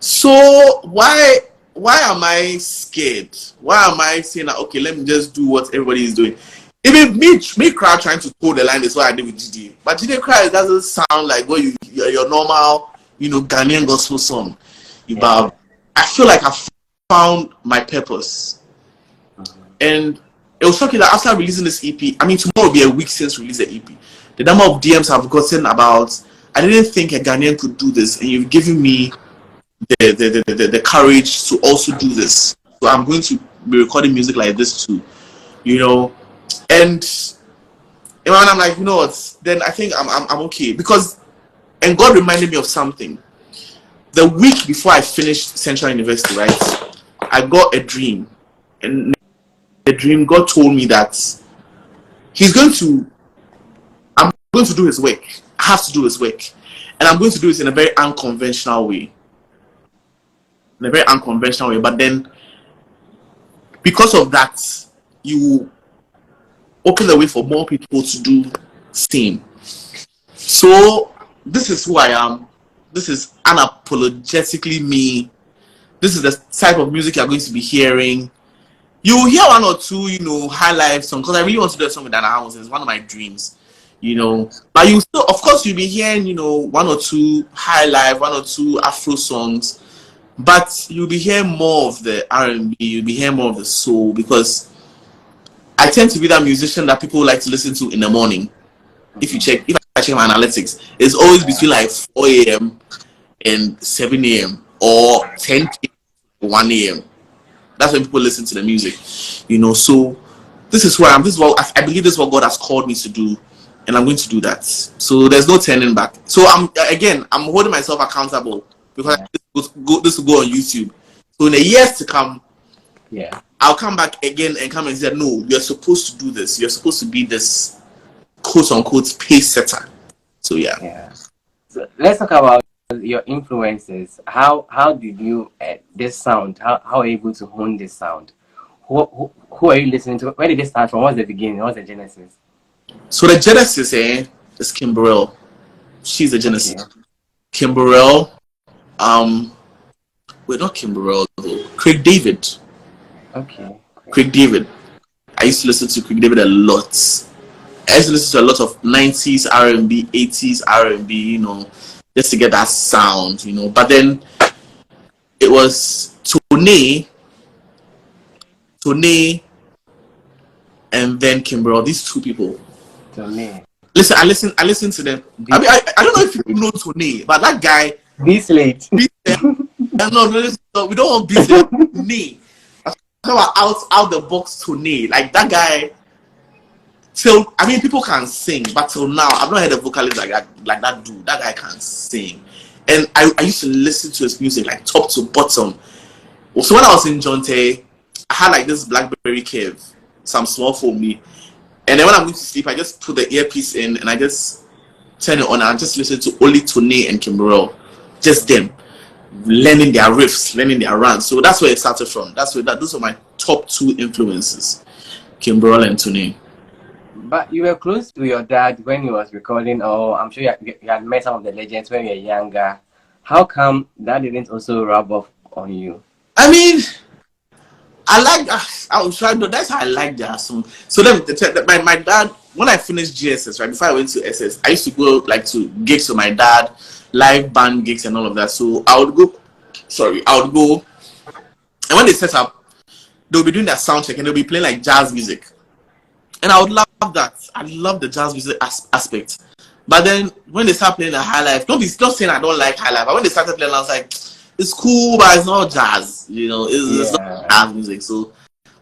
So why am I scared? Why am I saying that? Okay, let me just do what everybody is doing. Even me crowd trying to pull the line is what I did with GD. But GD cry doesn't sound like what your normal, Ghanaian gospel song. But I feel like I found my purpose. And it was shocking that after releasing this EP, I mean tomorrow will be a week since release the EP. The number of DMs I've gotten about, I didn't think a Ghanaian could do this, and you've given me the courage to also do this. So I'm going to be recording music like this too. And when I'm like, what? Then I think I'm okay because, and God reminded me of something. The week before I finished Central University, right? I got a dream, and the dream, God told me that I'm going to do His work. I have to do His work, and I'm going to do it in a very unconventional way. But then, because of that, you open the way for more people to do same. So this is who I am. This is unapologetically me. This is the type of music you're going to be hearing. You will hear one or two, high life songs, because I really want to do a song with Dana House. It's one of my dreams, But you still, of course, you'll be hearing, one or two high life, one or two Afro songs. But you'll be hearing more of the R&B. You'll be hearing more of the soul, because I tend to be that musician that people like to listen to in the morning. If I check my analytics, it's always between like 4 a.m. and 7 a.m. or 10 p.m. to 1 a.m. That's when people listen to the music, So this is where I believe this is what God has called me to do, and I'm going to do that. So there's no turning back. So I'm holding myself accountable, because this will go on YouTube. So in the years to come, I'll come back again and come and say, no, you're supposed to do this. You're supposed to be this quote unquote pace setter. So So let's talk about your influences. How did you this sound? How are you able to hone this sound? Who are you listening to? Where did it start from? What's the beginning? What's the genesis? So the genesis is Kimberell. She's the genesis. Okay. Kimberell. Not Kimberell though. Craig David. Okay. Craig David. I used to listen to Craig David a lot. I used to listen to a lot of 90s R&B, 80s R&B, just to get that sound, But then it was Tone, and then Kimberell. These two people. Tone. Listen, I listen to them. I mean, I don't know if you know Tone, but that guy. This late. No, we don't want this Tone. Out the box Tone. Like that guy. People can sing, but till now, I've not heard a vocalist like that dude. That guy can sing. And I used to listen to his music, like top to bottom. So when I was in Jonte, I had like this BlackBerry Curve, some small for me. And then when I'm going to sleep, I just put the earpiece in and I just turn it on and I just listen to only Tone and Kimberell. Just them. Learning their riffs, learning their runs. So that's where it started from. Those are my top two influences. Kimberell and Tone. But you were close to your dad when he was recording, or I'm sure you had met some of the legends when you were younger. How come that didn't also rub off on you? I mean, I was trying to, that's how I like their song. So then, my dad, when I finished GSS, right, before I went to SS, I used to go like to gigs with my dad, live band gigs and all of that. So I would go, and when they set up, they'll be doing their sound check and they'll be playing like jazz music. And I would love that. I love the jazz music aspect. But then when they start playing the high life, don't saying I don't like high life. But when they started playing, I was like, it's cool, but it's not jazz. It's not jazz music. So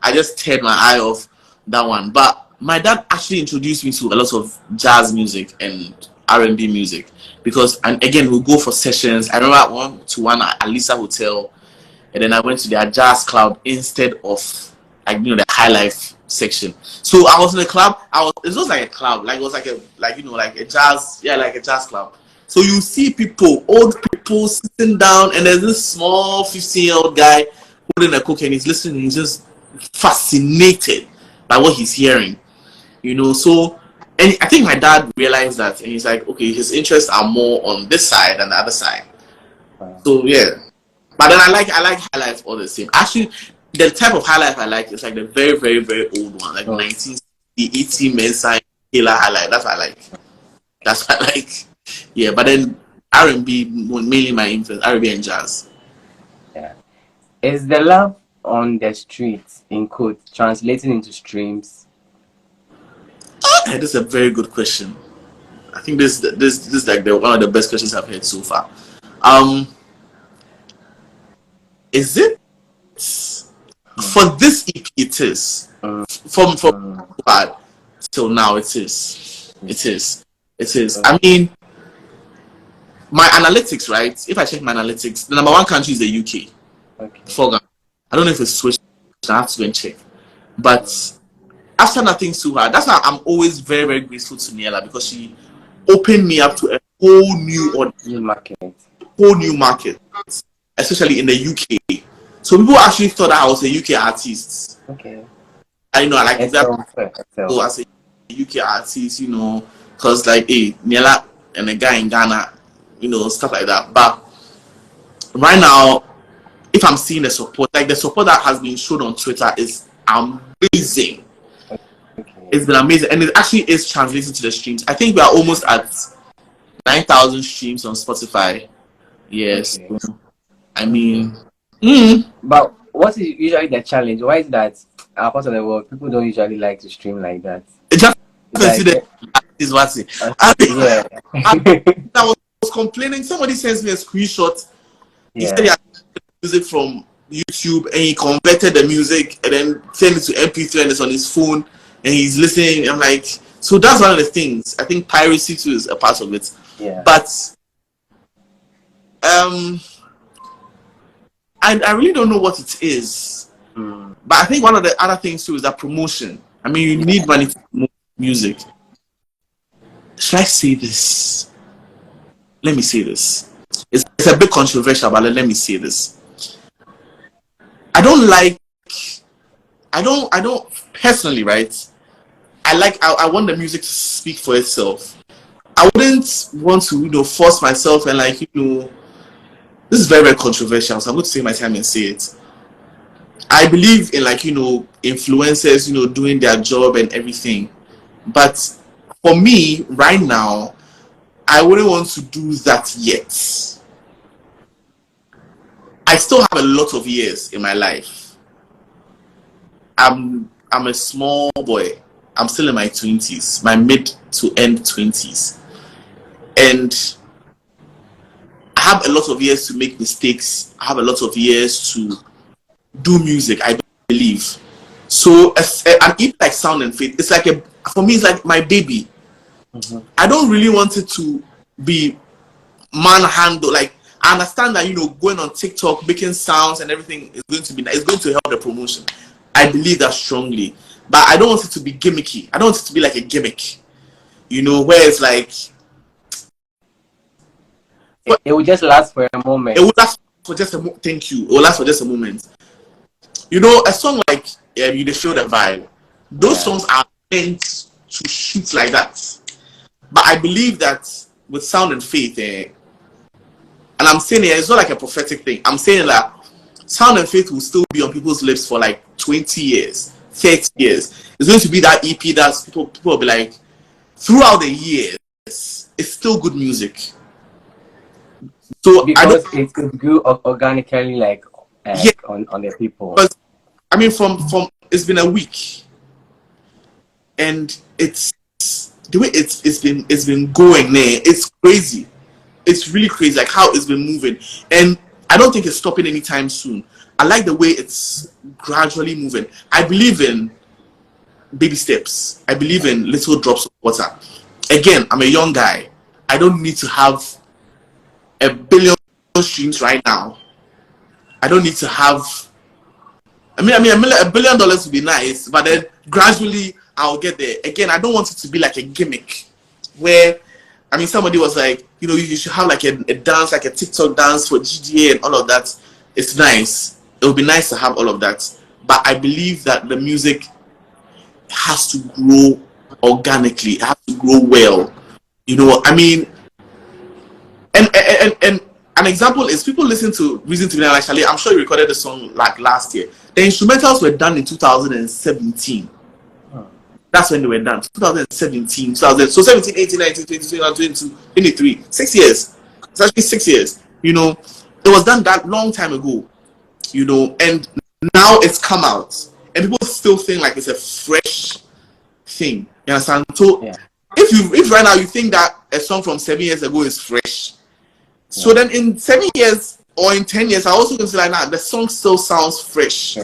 I just turned my eye off that one. But my dad actually introduced me to a lot of jazz music, and R&B music because, and again, we'll go for sessions. I remember I went to one at Alisa Hotel, and then I went to their jazz club instead of like the high life section. So I was in a club. It was like a club, like it was like like a jazz, like a jazz club. So you see people, old people sitting down, and there's this small 15-year-old guy holding a coke, and he's listening. He's just fascinated by what he's hearing, So, and I think my dad realized that, and he's like, okay, his interests are more on this side than the other side. So yeah, but then I like high life all the same. Actually, the type of high life I like is like the very, very, very old one, like 1980 Mensah Taylor high life. That's what I like. That's what I like. Yeah, but then R&B mainly my influence, R&B and jazz. Yeah. Is the love on the streets, in quotes, translating into streams? This is a very good question. I think this is like one of the best questions I've heard so far. Is it for this EP? It is from bad till now. It is. I mean, my analytics, right? If I check my analytics, the number one country is the UK. Okay. I don't know if it's switched. I have to go and check. But after Nothing's Too Hard, that's why I'm always very, very grateful to Niela, because she opened me up to a whole new market, especially in the UK. So people actually thought that I was a UK artist. Okay. I like that. So as a UK artist, because like, hey, Niela and a guy in Ghana, stuff like that. But right now, if I'm seeing the support, like the support that has been shown on Twitter is amazing. Okay. It's been amazing, and it actually is translating to the streams. I think we are almost at 9,000 streams on Spotify. Yes. Okay. I mean, but what is usually the challenge? Why is that our part of the world people don't usually like to stream like that? Just is what's it. I was complaining. Somebody sends me a screenshot. He said he had music from YouTube and he converted the music and then sent it to MP3 and it's on his phone and he's listening. I'm like, so that's one of the things. I think piracy too is a part of it. Yeah. But I really don't know what it is. But I think one of the other things too is that promotion. I mean, you need money to promote music. Should I say this? Let me say this. It's a bit controversial, but let me say this. I don't personally, right? I want the music to speak for itself. I wouldn't want to, force myself and this is very, very controversial, so I'm going to take my time and say it. I believe in influencers, doing their job and everything. But for me, right now, I wouldn't want to do that yet. I still have a lot of years in my life. I'm a small boy. I'm still in my 20s, my mid to end 20s. And I have a lot of years to make mistakes. I have a lot of years to do music, I believe. So an EP like Sound and Faith, it's like for me, it's like my baby. I don't really want it to be manhandled. Like, I understand that going on TikTok, making sounds and everything is going to help the promotion. I believe that strongly, but I don't want it to be gimmicky. I don't want it to be like a gimmick, where it's like it will just last for a moment. It will last for just a moment. Thank you. It will last for just a moment. A song like You Show the Vibe. Those songs are meant to shoot like that. But I believe that with Sound and Faith, and I'm saying it's not like a prophetic thing. I'm saying that Sound and Faith will still be on people's lips for like 20 years, 30 years. It's going to be that EP that people will be like, throughout the years, it's still good music. So because it grew organically, on the people. But I mean, from it's been a week, and it's the way it's been going there. It's crazy. It's really crazy, like how it's been moving, and I don't think it's stopping anytime soon. I like the way it's gradually moving. I believe in baby steps. I believe in little drops of water. Again, I'm a young guy. I don't need to have a billion streams right now. I don't need to have. $1 billion would be nice, but then gradually I'll get there. Again, I don't want it to be like a gimmick where, somebody was like, you should have like a dance, like a TikTok dance for GDA and all of that. It's nice. It would be nice to have all of that. But I believe that the music has to grow organically. It has to grow well. And an example is people listen to Reason to Be Alive. Actually, I'm sure you recorded the song like last year. The instrumentals were done in 2017. That's when they were done. 2017, so 17, 18, 19, 20, 21, 22, 23. 6 years. It's actually 6 years. It was done that long time ago. And now it's come out. And people still think like it's a fresh thing. You understand? So if right now you think that a song from 7 years ago is fresh, so then in 7 years or in 10 years, I also can say like, the song still sounds fresh.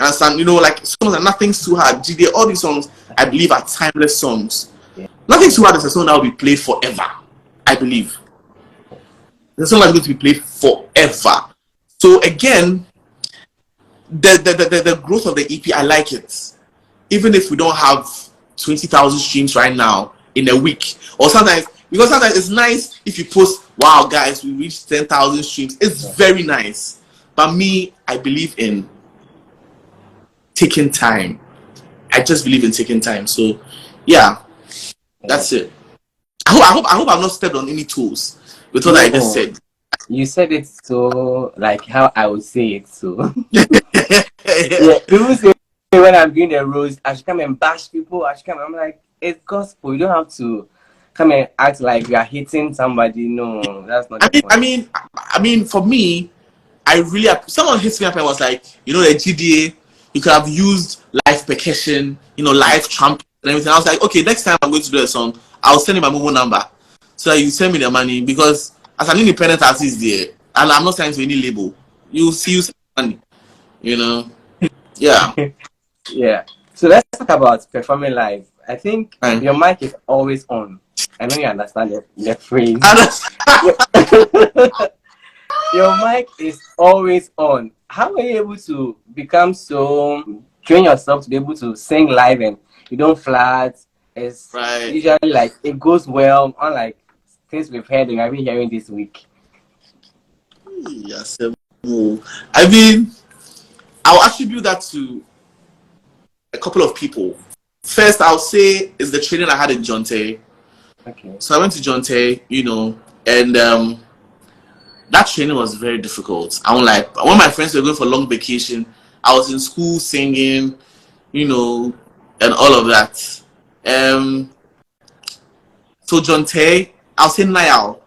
Understand? Like songs are Nothing's Too Hard. GD, all these songs, I believe, are timeless songs. Nothing's Too Hard is a song that will be played forever. I believe. The song that's going to be played forever. So again, the growth of the EP, I like it. Even if we don't have 20,000 streams right now in a week, or sometimes it's nice if you post, wow guys, we reached 10,000 streams. It's very nice. But me, I believe in taking time. I just believe in taking time. So yeah, that's it. I hope I've not stepped on any toes with what I just said. You said it so like how I would say it. So people say when I'm doing a roast, I should come and bash people. I'm like, it's gospel. You don't have to come and act like you are hitting somebody. No, that's not. For me, someone hits me up and was like, the GDA, you could have used live percussion, live trumpet and everything. I was like, okay, next time I'm going to do a song, I'll send you my mobile number so that you send me the money, because as an independent artist there, and I'm not signed to any label, you send money, Yeah. Yeah. So let's talk about performing live. I think your mic is always on. I know you understand the phrase. Your mic is always on. How are you able to train yourself to be able to sing live and you don't flat? It's usually like it goes well, unlike things we've heard and I've been hearing this week. Yes. I'll attribute that to a couple of people. First, I'll say is the training I had in Jonte. Okay. So I went to Jonte, and that training was very difficult. When my friends were going for long vacation, I was in school singing, and all of that. So Jonte, I'll say Niall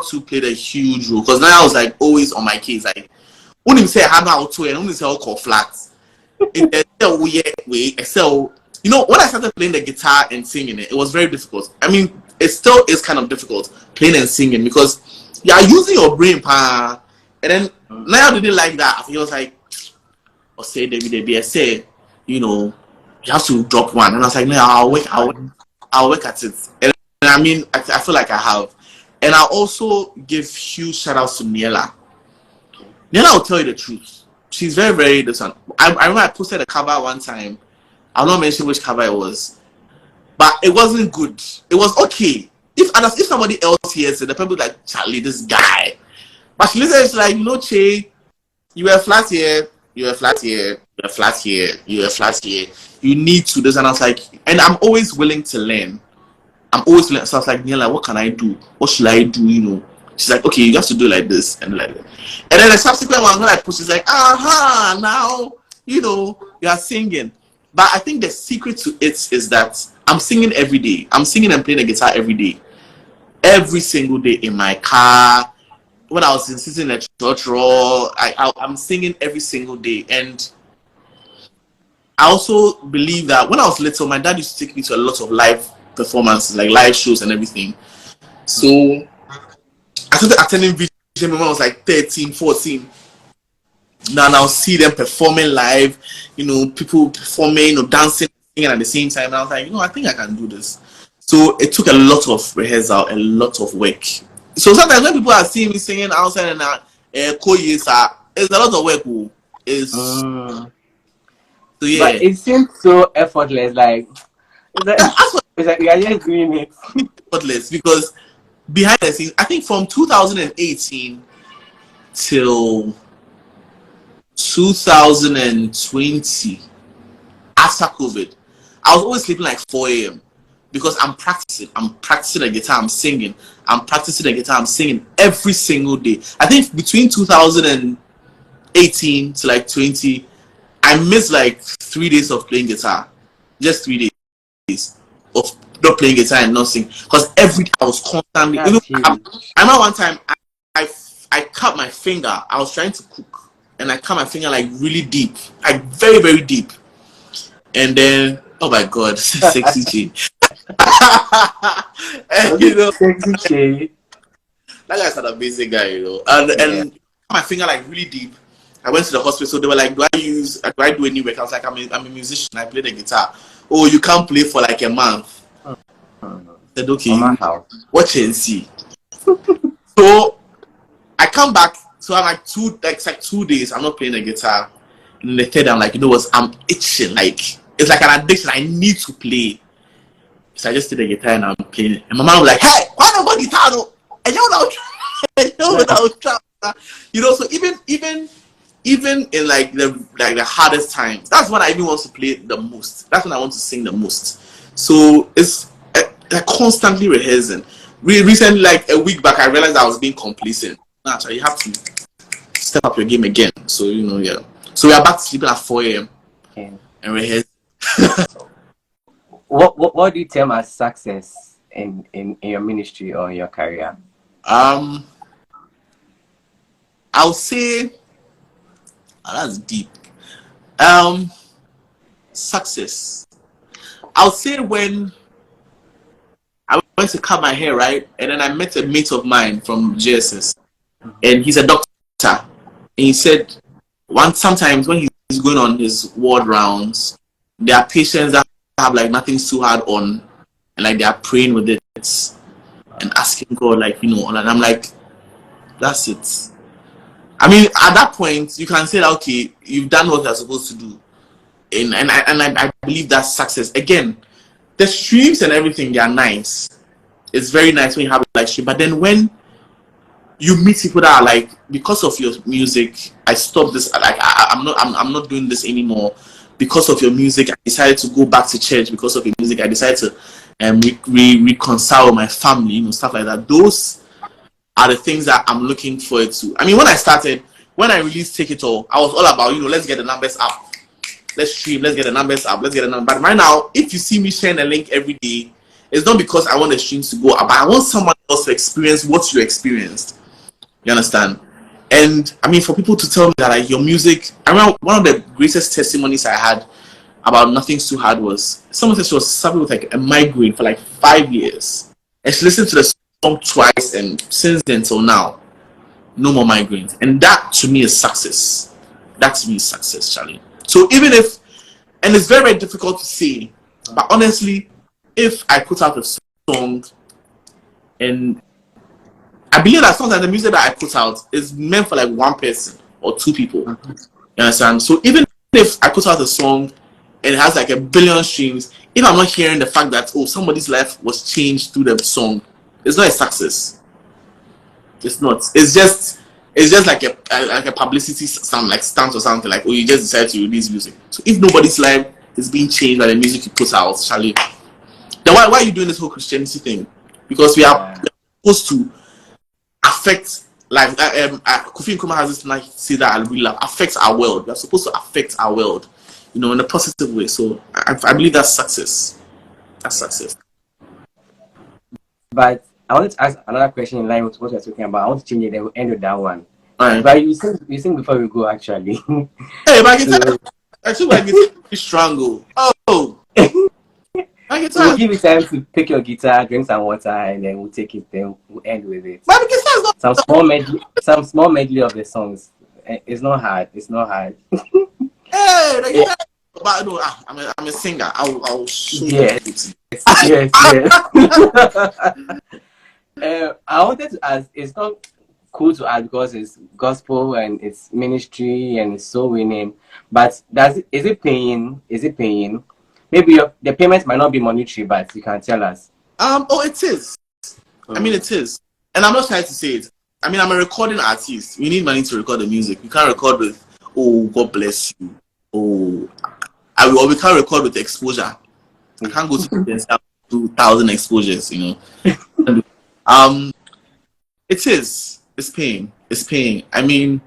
too played a huge role, because Niall was like always on my case. Like, when he say I have to and only say call flat. When I started playing the guitar and singing it was very difficult. It still is kind of difficult playing and singing, because you are using your brain, and then Niall didn't like that. He was like, "Oh, say David, I say, you have to drop one." And I was like, "No, I'll work at it." And I feel like I have. And I'll also give huge shout outs to Niela. Niela will tell you the truth. She's very, very decent. I remember I posted a cover one time. I'll not mention which cover it was, but it wasn't good. It was okay. If somebody else hears it, the people like, Charlie, this guy. But she listens, like, Che, you were flat here, you were flat here, you were flat here, you were flat here. You need to this. And I was like, and I'm always willing to learn. So I was like, Niela, what can I do? What should I do? She's like, okay, you have to do like this and like that. And then the subsequent one, when I post, she's like, now, you are singing. But I think the secret to it is that I'm singing every day. I'm singing and playing the guitar every day. Every single day in my car. When I was sitting in a church roll, I'm singing every single day. And I also believe that when I was little, my dad used to take me to a lot of live performances, like live shows and everything. So I started attending VGMA when I was like 13, 14. Now I'll see them performing live, people performing, dancing, singing at the same time. And I was like, I think I can do this. So it took a lot of rehearsal, a lot of work. So sometimes when people are seeing me singing outside and it's a lot of work. So yeah. But it seems so effortless. Like it's like we are just doing it. Effortless because behind the scenes, I think from 2018 till 2020, after COVID, I was always sleeping like 4 a.m. because I'm practicing. I'm practicing the guitar, I'm singing. I'm practicing the guitar, I'm singing every single day. I think between 2018 to like 20, I missed like 3 days of playing guitar. Just 3 days of not playing guitar and not singing. Because every day I was constantly. I remember one time I cut my finger. I was trying to cook and I cut my finger like really deep, like very, very deep. And then, oh my god, sexy G. And you know, sexy G. That guy's an amazing guy, you know. And my finger like really deep. I went to the hospital, so they were like, do I do any work? I was like, I'm a musician, I play the guitar. Oh, you can't play for like a month. I said, okay, watch and see. So I come back, so I'm like 2 days, I'm not playing the guitar. And the third, I'm like, you know what, I'm itching, like it's like an addiction. I need to play. So I just did the guitar and I'm playing. And my mom was like, hey, why don't you guitar? No? And you know, so even in like the hardest times, that's when I even want to play the most. That's when I want to sing the most. So it's like constantly rehearsing. Recently, like a week back, I realized I was being complacent. Actually, you have to step up your game again. So you know, yeah. So we are back to sleeping at 4 a.m. and rehearsing. What do you term as success in your ministry or in your career? I'll say that's deep. Success. I'll say when I went to cut my hair, right, and then I met a mate of mine from JSS, and he's a doctor, and he said sometimes when he's going on his ward rounds, there are patients that have like nothing's too hard on, and like they are praying with it and asking God, like, you know, and I'm like, that's it. I mean, at that point, you can say that, okay, you've done what you're supposed to do, and I believe that's success. Again, the streams and everything, they are nice. It's very nice when you have a live stream, but then when you meet people that are like, because of your music, I stopped this. Like, I'm not doing this anymore. Because of your music, I decided to go back to church. Because of your music, I decided to reconcile with my family, you know, stuff like that. Those are the things that I'm looking forward to. I mean, when I released Take It All, I was all about, you know, let's get the numbers up. Let's stream, let's get the numbers up, let's get the numbers. But right now, if you see me sharing a link every day, it's not because I want the streams to go up, but I want someone else to experience what you experienced. You understand? And I mean, for people to tell me that like your music, I remember one of the greatest testimonies I had about Nothing's Too Hard was someone said she was suffering with like a migraine for like 5 years, and she listened to the song twice, and since then till now, no more migraines. And that to me is success. That to me is success, Charlie. So even if, and it's very, very difficult to say, but honestly, if I put out a song and I believe that sometimes the music that I put out is meant for like one person or two people. You understand? So even if I put out a song and it has like 1 billion streams, if I'm not hearing the fact that, oh, somebody's life was changed through the song, it's not a success. It's not. It's just like a publicity sound, like stunt or something, like, oh, you just decided to release music. So if nobody's life is being changed by the music you put out, Charlie, then why are you doing this whole Christianity thing? Because we are supposed to affect, like Kofi Nkrumah has this like say that I really love, affects our world. We are supposed to affect our world, you know, in a positive way. So I believe that's success. That's success. But I wanted to ask another question in line with what we're talking about. I want to change it, then we'll end with that one. Right. But you sing before we go, actually. Hey, my guitar, I feel like it's strong. Oh. We'll give you time to pick your guitar, drink some water, and then we'll take it. Then we'll end with it. Some small medley of the songs. It's not hard. It's not hard. Hey, the guitar. But no, I'm a singer. I'll show you. yes, yes. I wanted to ask, it's not cool to ask because it's gospel and it's ministry and it's soul winning, but is it paying? Is it paying? Maybe the payment might not be monetary, but you can tell us. Oh, it is. I mean, it is. And I'm not trying to say it. I mean, I'm a recording artist. We need money to record the music. We can't record with, oh, God bless you. Oh, or we can't record with exposure. I can't go to the 2,000 exposures, you know. It is. It's paying. It's paying. I mean,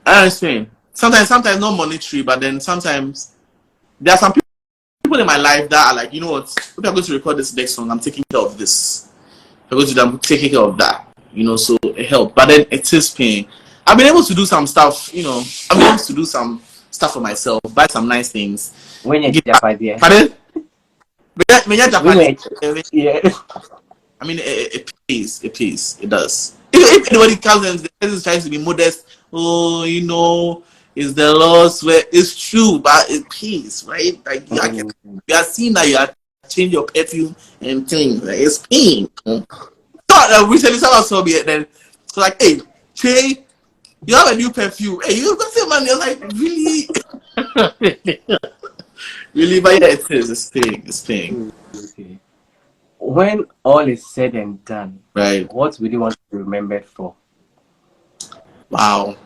it's paying. Sometimes not monetary, but then sometimes there are some people in my life that are like, you know what, if I'm going to record this next song, I'm taking care of this. If I go to them, I'm taking care of that. You know, so it helped. But then it is paying. I've been able to do some stuff, you know, I've been able to do some stuff for myself, buy some nice things. When you're Japan, pardon? When you're Japan, yeah. I mean, it pays. It pays. It does. If anybody comes and the person is trying to be modest, oh, you know, it's the Lord's way. It's true, but it pays, right? Like you are seeing that you are changing your perfume and things. Like, it's paying. So recently, someone saw me and then so like, hey, Kyei, you have a new perfume. Hey, you got the money? I was like, really? Really? But yeah, it is. It's paying. It's paying. Okay. When all is said and done, right? What would you want to be remembered for? Wow,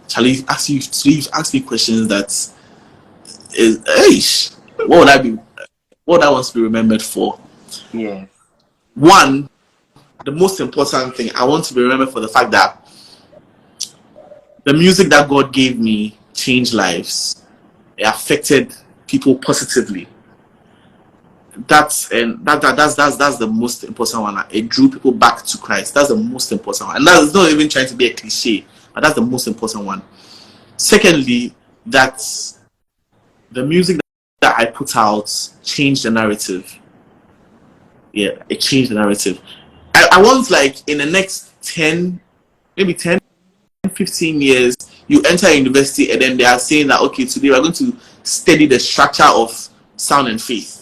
Charlie, ask me questions that is, what would I be? What would I want to be remembered for? Yes. One, the most important thing, I want to be remembered for the fact that the music that God gave me changed lives. It affected people positively. That's the most important one. It drew people back to Christ. That's the most important one. And that's not even trying to be a cliche, but that's the most important one. Secondly, that the music that I put out changed the narrative. Yeah, it changed the narrative. I want, like, in the next 10, 15 years, you enter university and then they are saying that, okay, today we're going to study the structure of sound and faith.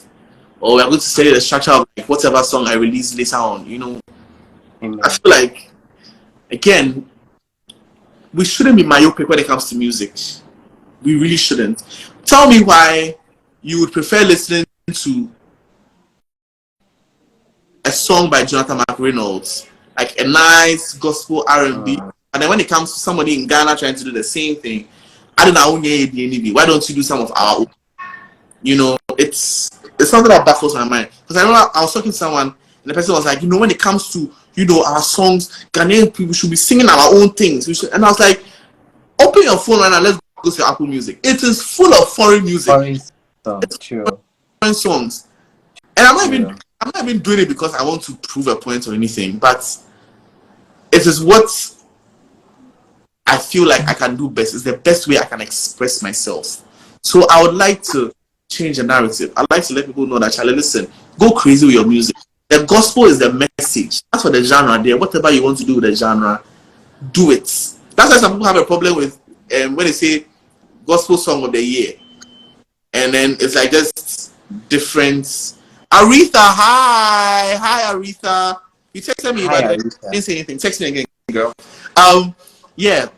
Or we're going to study the structure of, like, whatever song I release later on, you know. Amen. I feel like, again, we shouldn't be myopic when it comes to music. We really shouldn't. Tell me why you would prefer listening to a song by Jonathan McReynolds, like a nice gospel R&B, and then when it comes to somebody in Ghana trying to do the same thing, I don't know, why don't you do some of our own? You know, it's something that baffles my mind. Because I remember I was talking to someone, and the person was like, you know, when it comes to, you know, our songs, Ghanaian people should be singing our own things. And I was like, open your phone right now, let's go to Apple Music. It is full of foreign music. Foreign songs. And I'm not even doing it because I want to prove a point or anything, but it is what I feel like I can do best. It's the best way I can express myself. So I would like to change the narrative. I'd like to let people know that, Charlie, listen, go crazy with your music. The gospel is the message. That's for the genre there. Whatever you want to do with the genre, do it. That's why some people have a problem with when they say gospel song of the year. And then it's like just different. Aretha, hi Aretha. You texted me, but I didn't say anything. Text me again, girl. Yeah.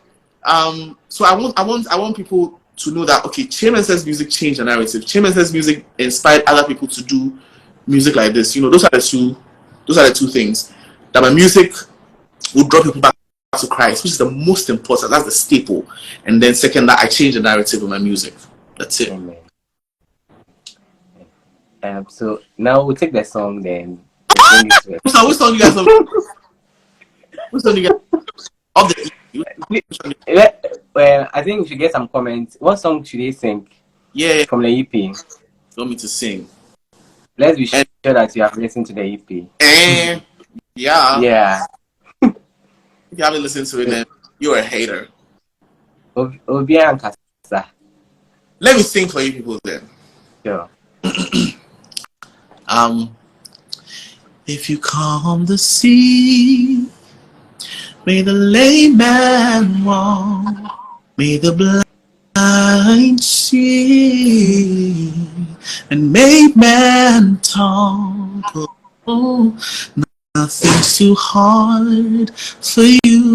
So I want people to know that, okay, Kyei Mensah's music changed the narrative. Kyei Mensah's music inspired other people to do music like this. You know, those are the two things. That my music will draw people back to Christ, which is the most important. That's the staple. And then second, that I change the narrative of my music. That's it. Amen. So now we'll take the song then. Which song you guys have? Which song you guys? Of the well, I think we should get some comments. What song should they sing? Yeah, from the EP. You want me to sing? Let's be sure that you have listened to the EP. Yeah. If you haven't listened to it, then you're a hater. Let me sing for you people then. Sure. If you calm the sea, may the lame man walk, may the blind see, and made man talk. Oh, nothing's too hard for you.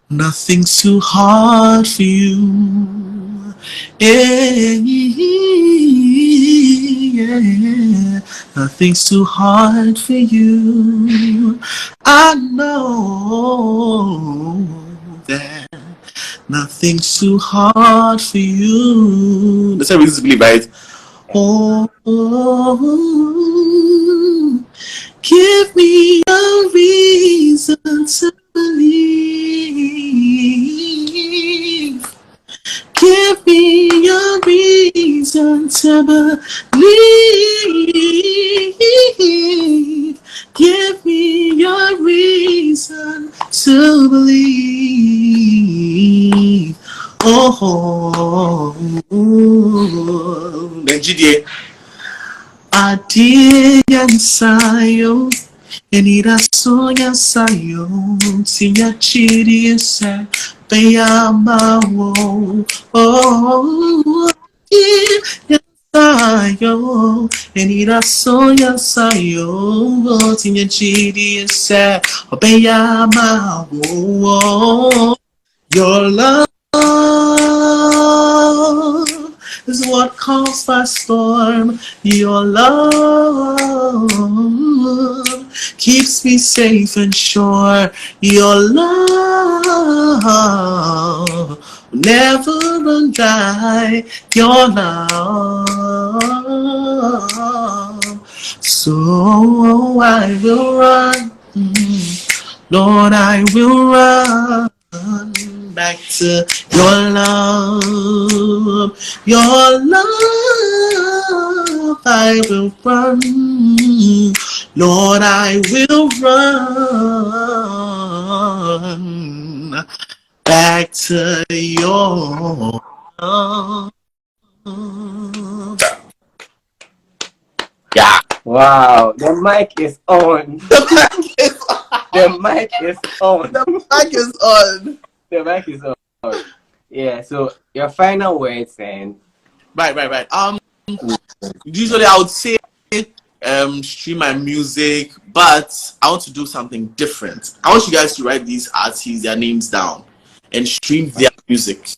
Nothing's too hard for you. Yeah, yeah. Nothing's too hard for you. I know that nothing's too hard for you. That's how we used to believe, right? Oh, give me a reason to believe. Give me a reason to believe. Give me a reason to believe. Oh, then GDA. Adinya sayo, enira soya sayo, sinya chiri sa, payama wo. Oh, adinya sayo, enira soya sayo, sinya chiri sa, payama wo. Your love is what calms my storm. Your love keeps me safe and sure. Your love will never run dry. Your love, so I will run. Lord, I will run back to your love. Your love, I will run. Lord, I will run back to your love. Yeah. Wow, the mic is on. The mic is on. The mic is on. The mic is on. The mic is on. Yeah, so your final words and Right. Usually I would say stream my music, but I want to do something different. I want you guys to write these artists, their names down, and stream their music.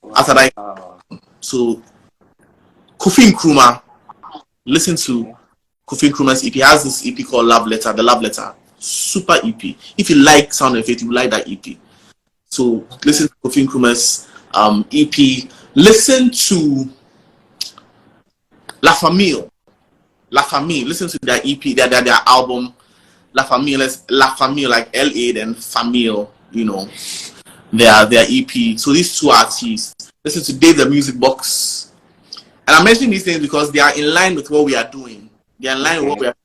wow. After that, so Kofi Nkrumah, listen to Kofi Nkrumah's EP. He has this EP called Love Letter, the Love Letter. Super EP. If you like Sound of Faith, you like that EP. So listen to Kofi Nkrumah's EP. Listen to La Famille. Listen to their EP, their album, La Famille, like L-A, then Famille, you know, their EP. So these two artists, listen to Dave the Music Box. And I'm mentioning these things because they are in line with what we are doing. They are in line with what we are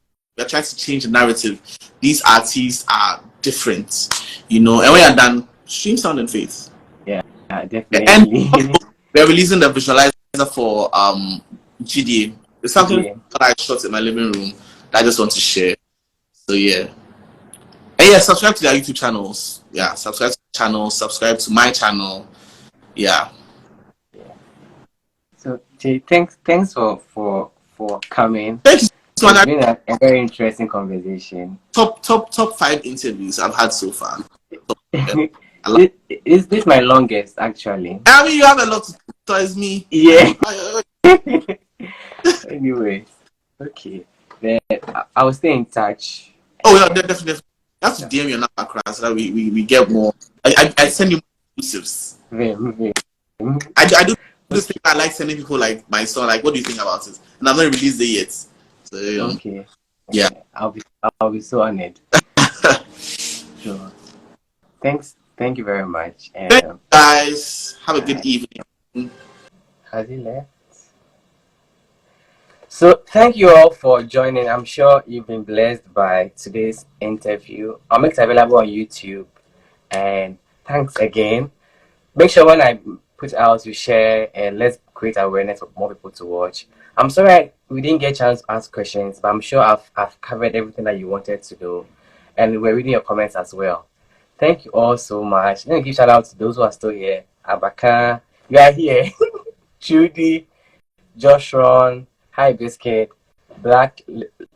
trying to change the narrative. These artists are different, you know. And when you're done, stream Sound and Faith. Yeah, definitely. And we're releasing the visualizer for GDA. It's something that I shot in my living room that I just want to share. So yeah. And yeah, subscribe to their YouTube channels. Yeah, subscribe to the channel, subscribe to my channel. Yeah. So Jay, thanks for coming. Thank you so much. It's been a very interesting conversation. Top 5 interviews I've had so far. Is this my longest actually? I mean, you have a lot to tell. It's me. Yeah. Anyways, okay. Then I will stay in touch. Oh yeah, definitely. You have to DM your number across so that we get more. I send you exclusives. I do this thing. I like sending people like my son. Like, what do you think about it? And I've not released it yet. So okay. Yeah. I'll be so honored. Sure. Thank you very much. And thank you guys. Have a good evening. Has he left? So thank you all for joining. I'm sure you've been blessed by today's interview. I'll make it available on YouTube. And thanks again. Make sure when I put it out, you share and let's create awareness for more people to watch. I'm sorry we didn't get a chance to ask questions, but I'm sure I've covered everything that you wanted to do. And we're reading your comments as well. Thank you all so much. Let me give shout out to those who are still here. Abaka, We are here. Judy, Joshron, Hi Biscuit, Black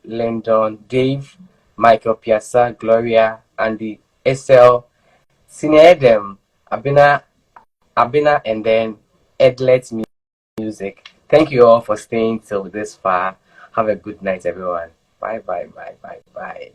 Lendon, Dave, Michael Piazza, Gloria, Andy, SL, Senior Edem, Abina, and then Edlet Music. Thank you all for staying till this far. Have a good night, everyone. Bye, bye, bye, bye, bye.